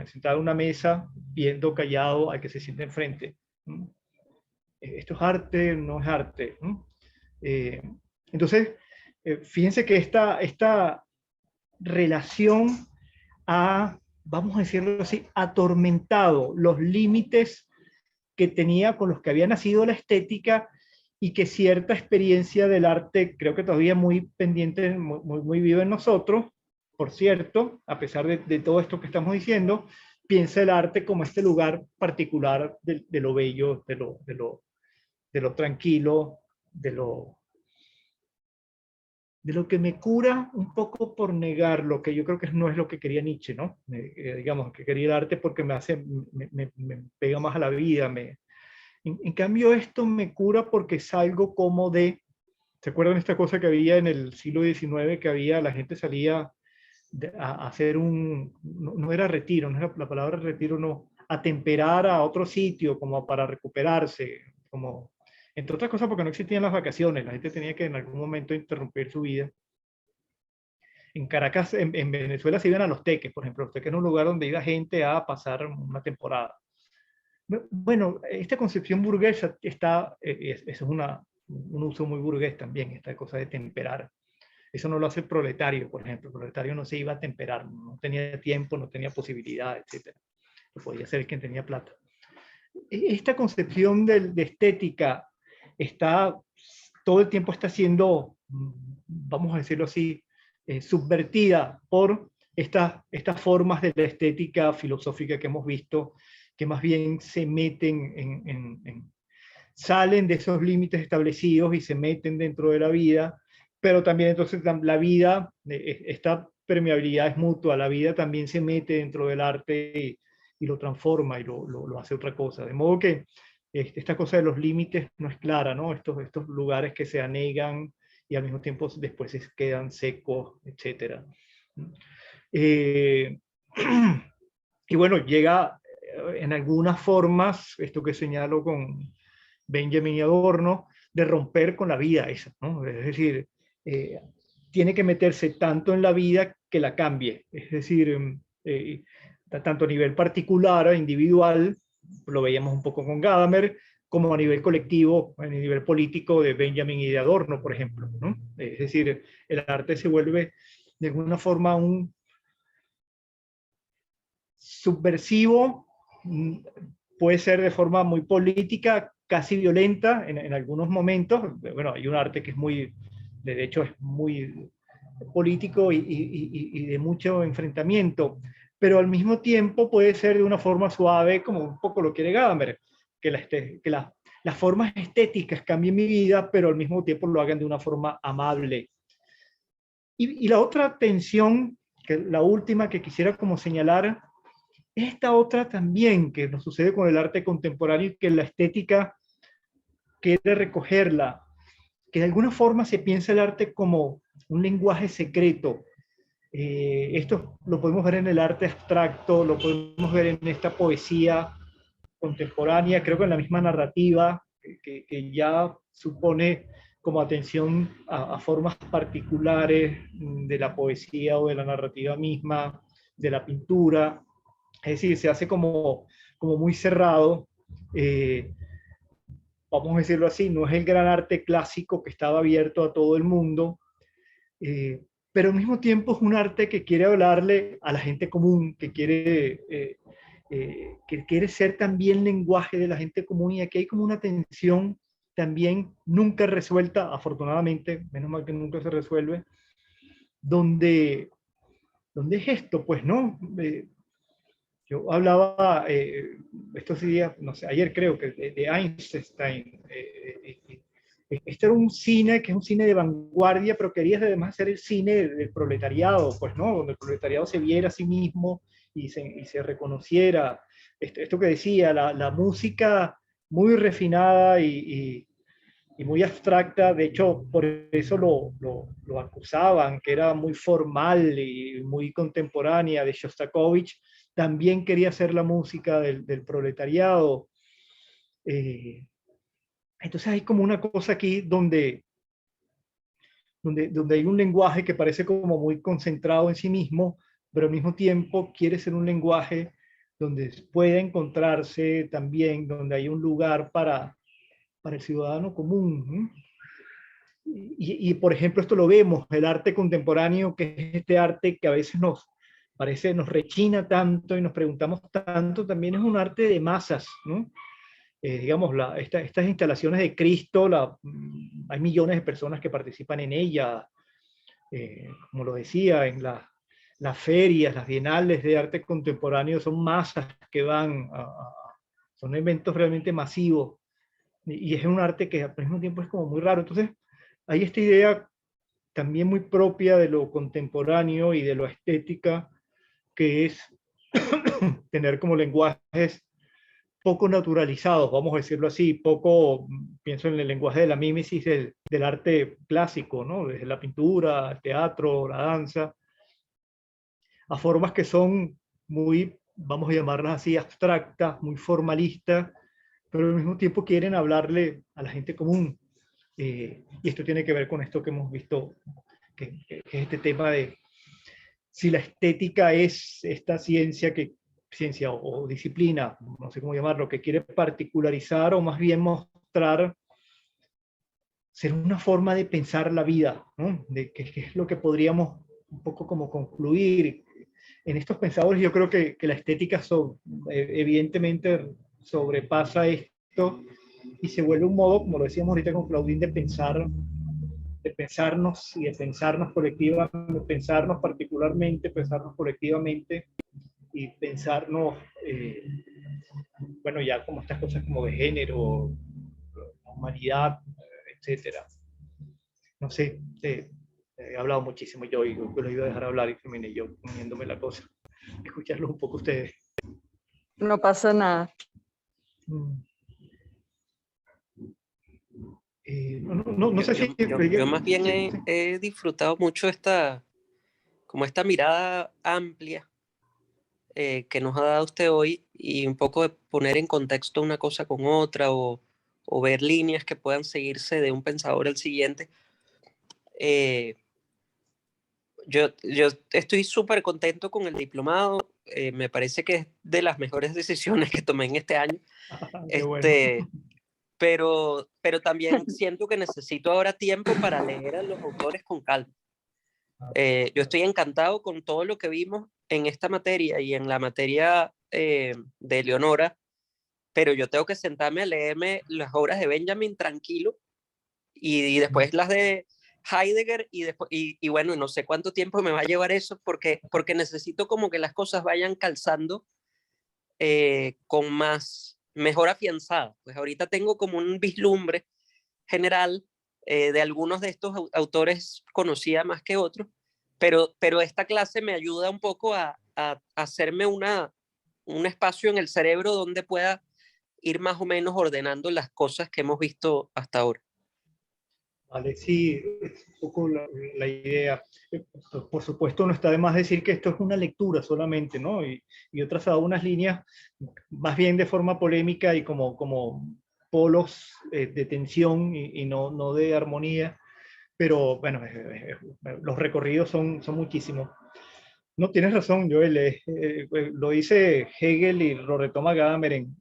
sentada en una mesa viendo callado al que se siente enfrente. ¿Esto es arte o no es arte? Entonces, fíjense que esta relación vamos a decirlo así, atormentado los límites que tenía, con los que había nacido la estética, y que cierta experiencia del arte, creo que todavía muy pendiente, muy viva en nosotros, por cierto, a pesar de todo esto que estamos diciendo, piensa el arte como este lugar particular de lo bello, de lo tranquilo, de lo que me cura un poco por negar lo que yo creo que no es lo que quería Nietzsche, ¿no? Digamos, que quería el arte porque me pega más a la vida. En cambio, esto me cura porque salgo como ¿se acuerdan esta cosa que había en el siglo XIX, que la gente salía a hacer no era retiro, no era la palabra retiro, no, a temperar a otro sitio, como para recuperarse, como, entre otras cosas porque no existían las vacaciones, la gente tenía que en algún momento interrumpir su vida. En Caracas, en Venezuela, se iban a Los Teques, por ejemplo. Los Teques era un lugar donde iba gente a pasar una temporada. Bueno, esta concepción burguesa es un uso muy burgués también, esta cosa de temperar. Eso no lo hace el proletario, por ejemplo. El proletario no se iba a temperar, no tenía tiempo, no tenía posibilidad, etc. Lo podía hacer quien tenía plata. Esta concepción de estética todo el tiempo está siendo, vamos a decirlo así, subvertida por estas formas de la estética filosófica que hemos visto, que más bien se meten salen de esos límites establecidos y se meten dentro de la vida, pero también entonces la vida, esta permeabilidad es mutua, la vida también se mete dentro del arte y lo transforma y lo hace otra cosa. De modo que esta cosa de los límites no es clara, ¿no? Estos lugares que se anegan y al mismo tiempo después se quedan secos, etc. Y bueno, llega en algunas formas, esto que señalo con Benjamin y Adorno, de romper con la vida esa, ¿no? Es decir, tiene que meterse tanto en la vida que la cambie. Es decir, tanto a nivel particular, individual, lo veíamos un poco con Gadamer, como a nivel colectivo, a nivel político de Benjamin y de Adorno, por ejemplo, ¿no? Es decir, el arte se vuelve de alguna forma un subversivo, puede ser de forma muy política, casi violenta en algunos momentos. Bueno, hay un arte que es muy de hecho es muy político y de mucho enfrentamiento, pero al mismo tiempo puede ser de una forma suave, como un poco lo quiere Gadamer, que las formas estéticas cambien mi vida, pero al mismo tiempo lo hagan de una forma amable. Y la otra tensión, que la última que quisiera como señalar, es esta otra también que nos sucede con el arte contemporáneo, que la estética quiere recogerla, que de alguna forma se piensa el arte como un lenguaje secreto. Esto lo podemos ver en el arte abstracto, lo podemos ver en esta poesía contemporánea, creo que en la misma narrativa, que ya supone como atención a formas particulares de la poesía o de la narrativa misma, de la pintura. Es decir, se hace como muy cerrado. Vamos a decirlo así, no es el gran arte clásico que estaba abierto a todo el mundo, eh, pero al mismo tiempo es un arte que quiere hablarle a la gente común, que quiere ser también lenguaje de la gente común, y aquí hay como una tensión también nunca resuelta, afortunadamente, menos mal que nunca se resuelve, donde, donde es esto, pues, ¿no? Yo hablaba estos días, no sé, ayer creo que de Einstein. Este era un cine que es un cine de vanguardia, pero querías además hacer el cine del proletariado, pues, ¿no? Donde el proletariado se viera a sí mismo y se reconociera. Esto que decía, la música muy refinada y muy abstracta, de hecho, por eso lo acusaban, que era muy formal y muy contemporánea, de Shostakovich, también quería hacer la música del proletariado. Entonces hay como una cosa aquí donde hay un lenguaje que parece como muy concentrado en sí mismo, pero al mismo tiempo quiere ser un lenguaje donde pueda encontrarse también, donde hay un lugar para el ciudadano común. ¿No? Por ejemplo, esto lo vemos, el arte contemporáneo, que es este arte que a veces nos rechina tanto y nos preguntamos tanto, también es un arte de masas, ¿no? Digamos, estas instalaciones de Cristo, hay millones de personas que participan en ella, como lo decía, en las ferias, las bienales de arte contemporáneo, son masas que van, son eventos realmente masivos, y es un arte que al mismo tiempo es como muy raro. Entonces, hay esta idea también muy propia de lo contemporáneo y de lo estética, que es tener como lenguajes poco naturalizados, vamos a decirlo así, pienso en el lenguaje de la mímesis del arte clásico, ¿no? Desde la pintura, el teatro, la danza, a formas que son muy, vamos a llamarlas así, abstractas, muy formalistas, pero al mismo tiempo quieren hablarle a la gente común. Y esto tiene que ver con esto que hemos visto, que es este tema de si la estética es esta ciencia o disciplina, no sé cómo llamarlo, que quiere particularizar o más bien mostrar ser una forma de pensar la vida, ¿no? De que es lo que podríamos un poco como concluir. En estos pensadores yo creo que la estética evidentemente sobrepasa esto y se vuelve un modo, como lo decíamos ahorita con Claudine, de pensarnos y de pensarnos colectivamente, pensarnos particularmente, pensarnos colectivamente y pensarnos, bueno, ya como estas cosas como de género, humanidad, etcétera. No sé, he hablado muchísimo yo y lo iba a dejar hablar y terminé yo poniéndome la cosa. Escucharlos un poco ustedes. No pasa nada. No sé si... Yo más bien he disfrutado mucho como esta mirada amplia que nos ha dado usted hoy, y un poco de poner en contexto una cosa con otra, o ver líneas que puedan seguirse de un pensador al siguiente. Yo estoy súper contento con el diplomado. Me parece que es de las mejores decisiones que tomé en este año. Bueno. Pero también siento que necesito ahora tiempo para leer a los autores con calma. Yo estoy encantado con todo lo que vimos en esta materia y en la materia de Eleonora, pero yo tengo que sentarme a leerme las obras de Benjamin tranquilo, y después las de Heidegger y, después, y bueno, no sé cuánto tiempo me va a llevar eso porque necesito como que las cosas vayan calzando con mejor afianzada. Pues ahorita tengo como un vislumbre general de algunos de estos autores conocía más que otros, pero esta clase me ayuda un poco a hacerme un espacio en el cerebro donde pueda ir más o menos ordenando las cosas que hemos visto hasta ahora. Vale, sí, es un poco la idea. Por supuesto, no está de más decir que esto es una lectura solamente, ¿no? Y he trazado unas líneas más bien de forma polémica y como polos de tensión y no de armonía, pero bueno, los recorridos son muchísimos. No, tienes razón, Joel, lo dice Hegel y lo retoma Gadamer en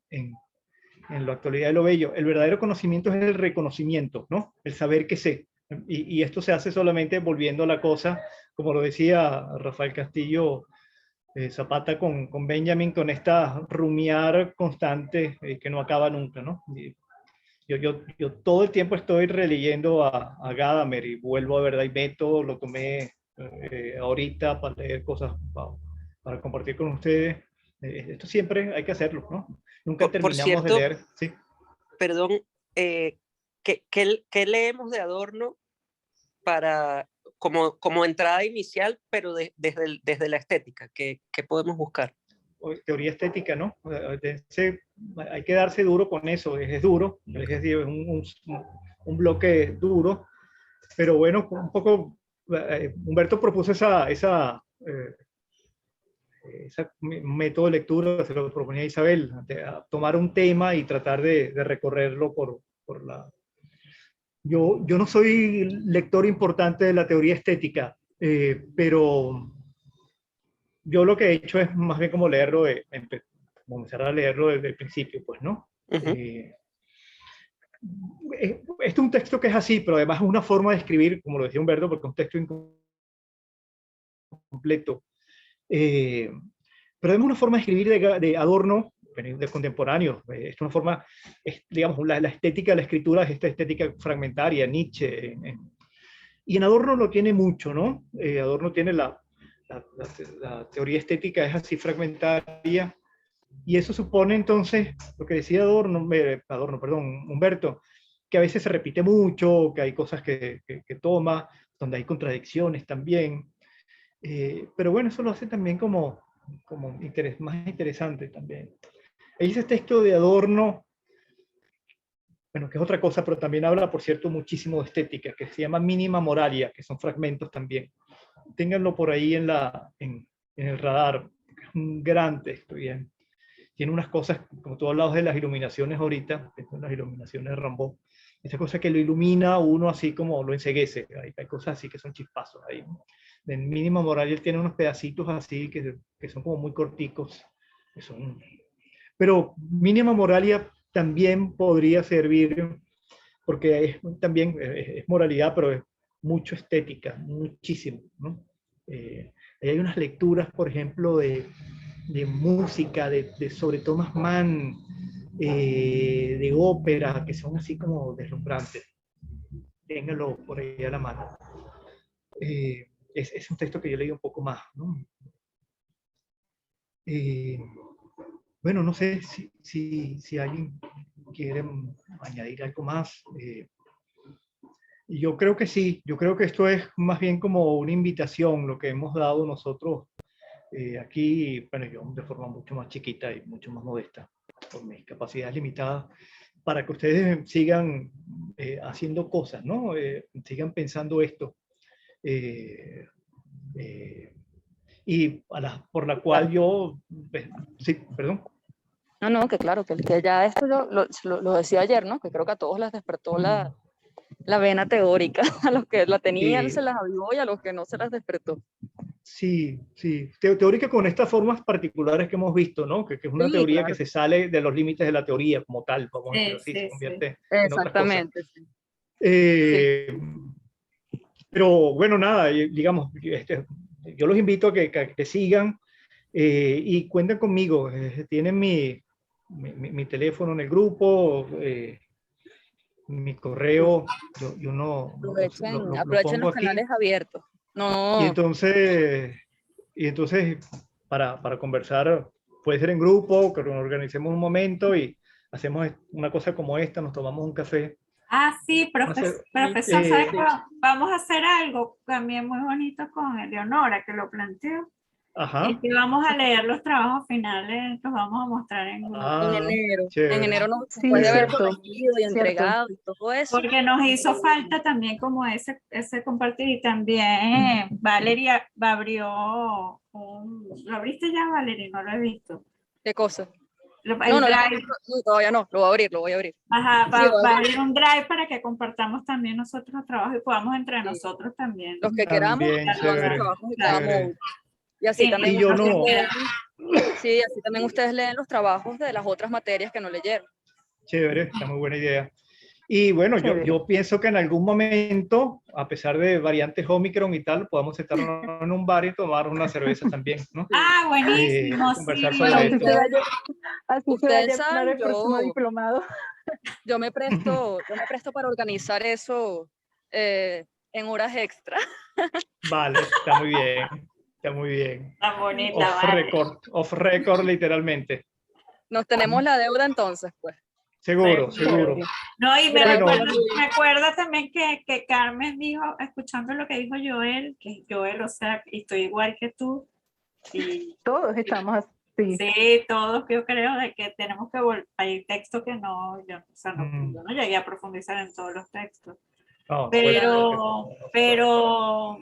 la actualidad de lo bello. El verdadero conocimiento es el reconocimiento, ¿no? El saber que sé. Y esto se hace solamente volviendo la cosa, como lo decía Rafael Castillo Zapata con Benjamin, con esta rumiar constante que no acaba nunca, ¿no? Yo todo el tiempo estoy releyendo a Gadamer y vuelvo a Verdad y Método, lo tomé ahorita para leer cosas, para compartir con ustedes. Esto siempre hay que hacerlo, ¿no? Nunca Por terminamos cierto, de leer. Sí. perdón, ¿qué leemos de Adorno para, como entrada inicial, pero desde la estética? ¿Qué podemos buscar? Teoría estética, ¿no? Hay que darse duro con eso, es duro, es decir, es un bloque duro, pero bueno, un poco, Humberto propuso ese método de lectura, se lo proponía a Isabel, a tomar un tema y tratar de recorrerlo por la... Yo no soy lector importante de la teoría estética, pero yo lo que he hecho es más bien como leerlo, comenzar a leerlo desde el principio, pues, ¿no? Este es un texto que es así, pero además es una forma de escribir, como lo decía Humberto, porque es un texto incompleto. Pero es una forma de escribir de Adorno, de contemporáneo. Es una forma, digamos, la estética de la escritura es esta estética fragmentaria, Nietzsche. Y en Adorno lo tiene mucho, ¿no? Adorno tiene la teoría estética, es así fragmentaria. Y eso supone entonces, lo que decía Humberto, que a veces se repite mucho, que hay cosas que toma, donde hay contradicciones también. Pero bueno, eso lo hace también como más interesante también. Hay ese texto de Adorno, bueno, que es otra cosa, pero también habla, por cierto, muchísimo de estética, que se llama Mínima Moralia, que son fragmentos también. Ténganlo por ahí en el radar, es un gran texto, bien. Tiene unas cosas, como tú hablabas de las iluminaciones ahorita, las iluminaciones de Rimbaud, esa cosa que lo ilumina a uno así como lo enceguece, hay cosas así que son chispazos ahí. En Mínima Moralia él tiene unos pedacitos así que son como muy corticos, pero Mínima Moralia también podría servir, porque también es moralidad, pero es mucho estética, muchísimo, ¿no? Hay unas lecturas, por ejemplo, de música, sobre Thomas Mann, de ópera, que son así como deslumbrantes. Ténganlo por ahí a la mano. Es un texto que yo leí un poco más, ¿no? Bueno, no sé si alguien quiere añadir algo más. Yo creo que sí, yo creo que esto es más bien como una invitación, lo que hemos dado nosotros aquí, bueno, yo de forma mucho más chiquita y mucho más modesta, por mis capacidades limitadas, para que ustedes sigan haciendo cosas, ¿no? Sigan pensando esto. Y por la cual yo, sí, perdón. No, que claro, que ya esto lo decía ayer, ¿no? Que creo que a todos les despertó la vena teórica, a los que la tenían se las avivó y a los que no se las despertó. Sí, sí. Teórica con estas formas particulares que hemos visto, ¿no? Que es una teoría claro, que se sale de los límites de la teoría como tal, vamos a decirlo así, se convierte en otras cosas. Exactamente. Pero bueno, nada, digamos, yo los invito a que sigan y cuenten conmigo. Tienen mi teléfono en el grupo. mi correo, yo no Aprovechen, lo aprovechen pongo los aquí. canales abiertos. No, Y entonces para conversar, puede ser en grupo, que nos organicemos un momento y hacemos una cosa como esta, nos tomamos un café. Ah, sí, Vamos a hacer, profesor, ¿sabes qué? sí. Vamos a hacer algo también muy bonito con Eleonora, que lo planteó. ajá. Y que vamos a leer los trabajos finales, los vamos a mostrar en grupo. Ah, en chévere. enero nos Sí, puede haber cierto, corregido y cierto. entregado y todo eso. Porque nos hizo falta también como ese compartir y también Valeria abrió ¿lo abriste ya, Valeria? No lo he visto. ¿Qué cosa? El No, drive, no, todavía no, lo voy a abrir, lo voy a abrir. ajá, Sí, va a abrir un drive para que compartamos también nosotros los trabajos y podamos entre Sí. nosotros también. Los que queramos, También, los chévere. trabajos de cada Chévere. módulo. Y así Sí, también Y yo ustedes no. sí, así también ustedes leen los trabajos de las otras materias que no leyeron. Chévere, está muy buena idea. Y bueno, Chévere. yo pienso que en algún momento, a pesar de variantes Omicron y tal, podamos sentarnos en un bar y tomar una cerveza también, ¿no? Ah, buenísimo, Conversar sí. sobre Así esto. se vaya, así se Ustedes vaya a llamar el saben, próximo diplomado. yo me presto para organizar eso en horas extra. Vale, está muy bien, está muy bien. Tan bonita, Off record literalmente. Nos tenemos la deuda entonces, pues. Seguro, Sí. seguro. No, y Bueno. me acuerdo también que Carmen dijo, escuchando lo que dijo Joel, que Joel, o sea, estoy igual que tú. Y Todos estamos así. sí, todos yo creo de que tenemos que volver. Hay textos que no, yo, o sea, no, yo no llegué a profundizar en todos los textos. No, Pero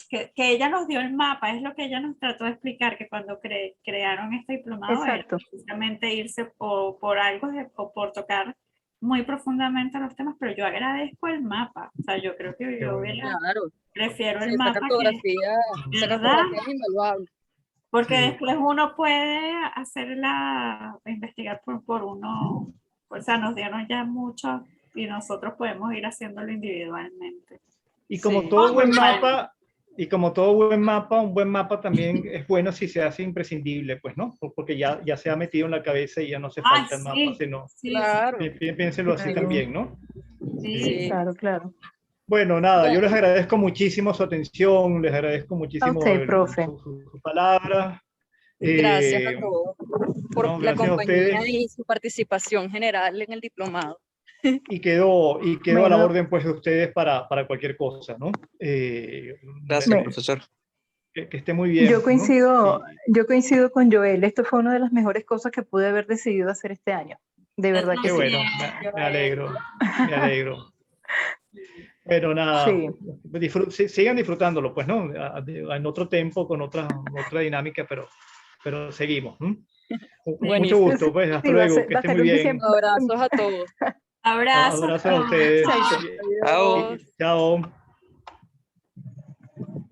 que ella nos dio el mapa, es lo que ella nos trató de explicar, que cuando crearon este diplomado era Exacto. precisamente irse por algo o por tocar muy profundamente los temas, pero yo agradezco el mapa, o sea, yo creo que yo bueno. Claro. prefiero Sí, el esa mapa cartografía, esa ¿verdad? cartografía es invaluable. Porque Sí. después uno puede investigar por uno, o sea, nos dieron ya mucho y nosotros podemos ir haciéndolo individualmente. Y como Sí. todo buen mapa, un buen mapa también es bueno si se hace imprescindible, pues, ¿no? Porque ya se ha metido en la cabeza y ya no hace Ah, falta el mapa, sí, sino sí, Claro. piénselo así Claro. también, ¿no? sí. Sí. Claro, claro. Bueno, nada, Bueno. yo les agradezco muchísimo su atención, les agradezco muchísimo A usted, profe. su palabra. Gracias a todos por no, la gracias a compañía ustedes. y su participación general en el diplomado. Y quedó a la Bueno. orden pues de ustedes para cualquier cosa, ¿no? Gracias, Bueno. profesor. Que esté muy bien. Yo ¿no? coincido, Y- yo coincido con Joel. Esto fue una de las mejores cosas que pude haber decidido hacer este año. De verdad que Qué sí. bueno, me alegro, me alegro. Pero nada, Sí. sigan disfrutándolo, pues, ¿no? En otro tiempo, con otra dinámica, pero seguimos. Con mucho Buenísimo. gusto, pues, hasta Sí, va a luego, ser- que va a esté ser muy un bien. diciembre. Abrazos a todos. Abrazos. Abrazos a ustedes. Chaito. Chao. Adiós. Chao.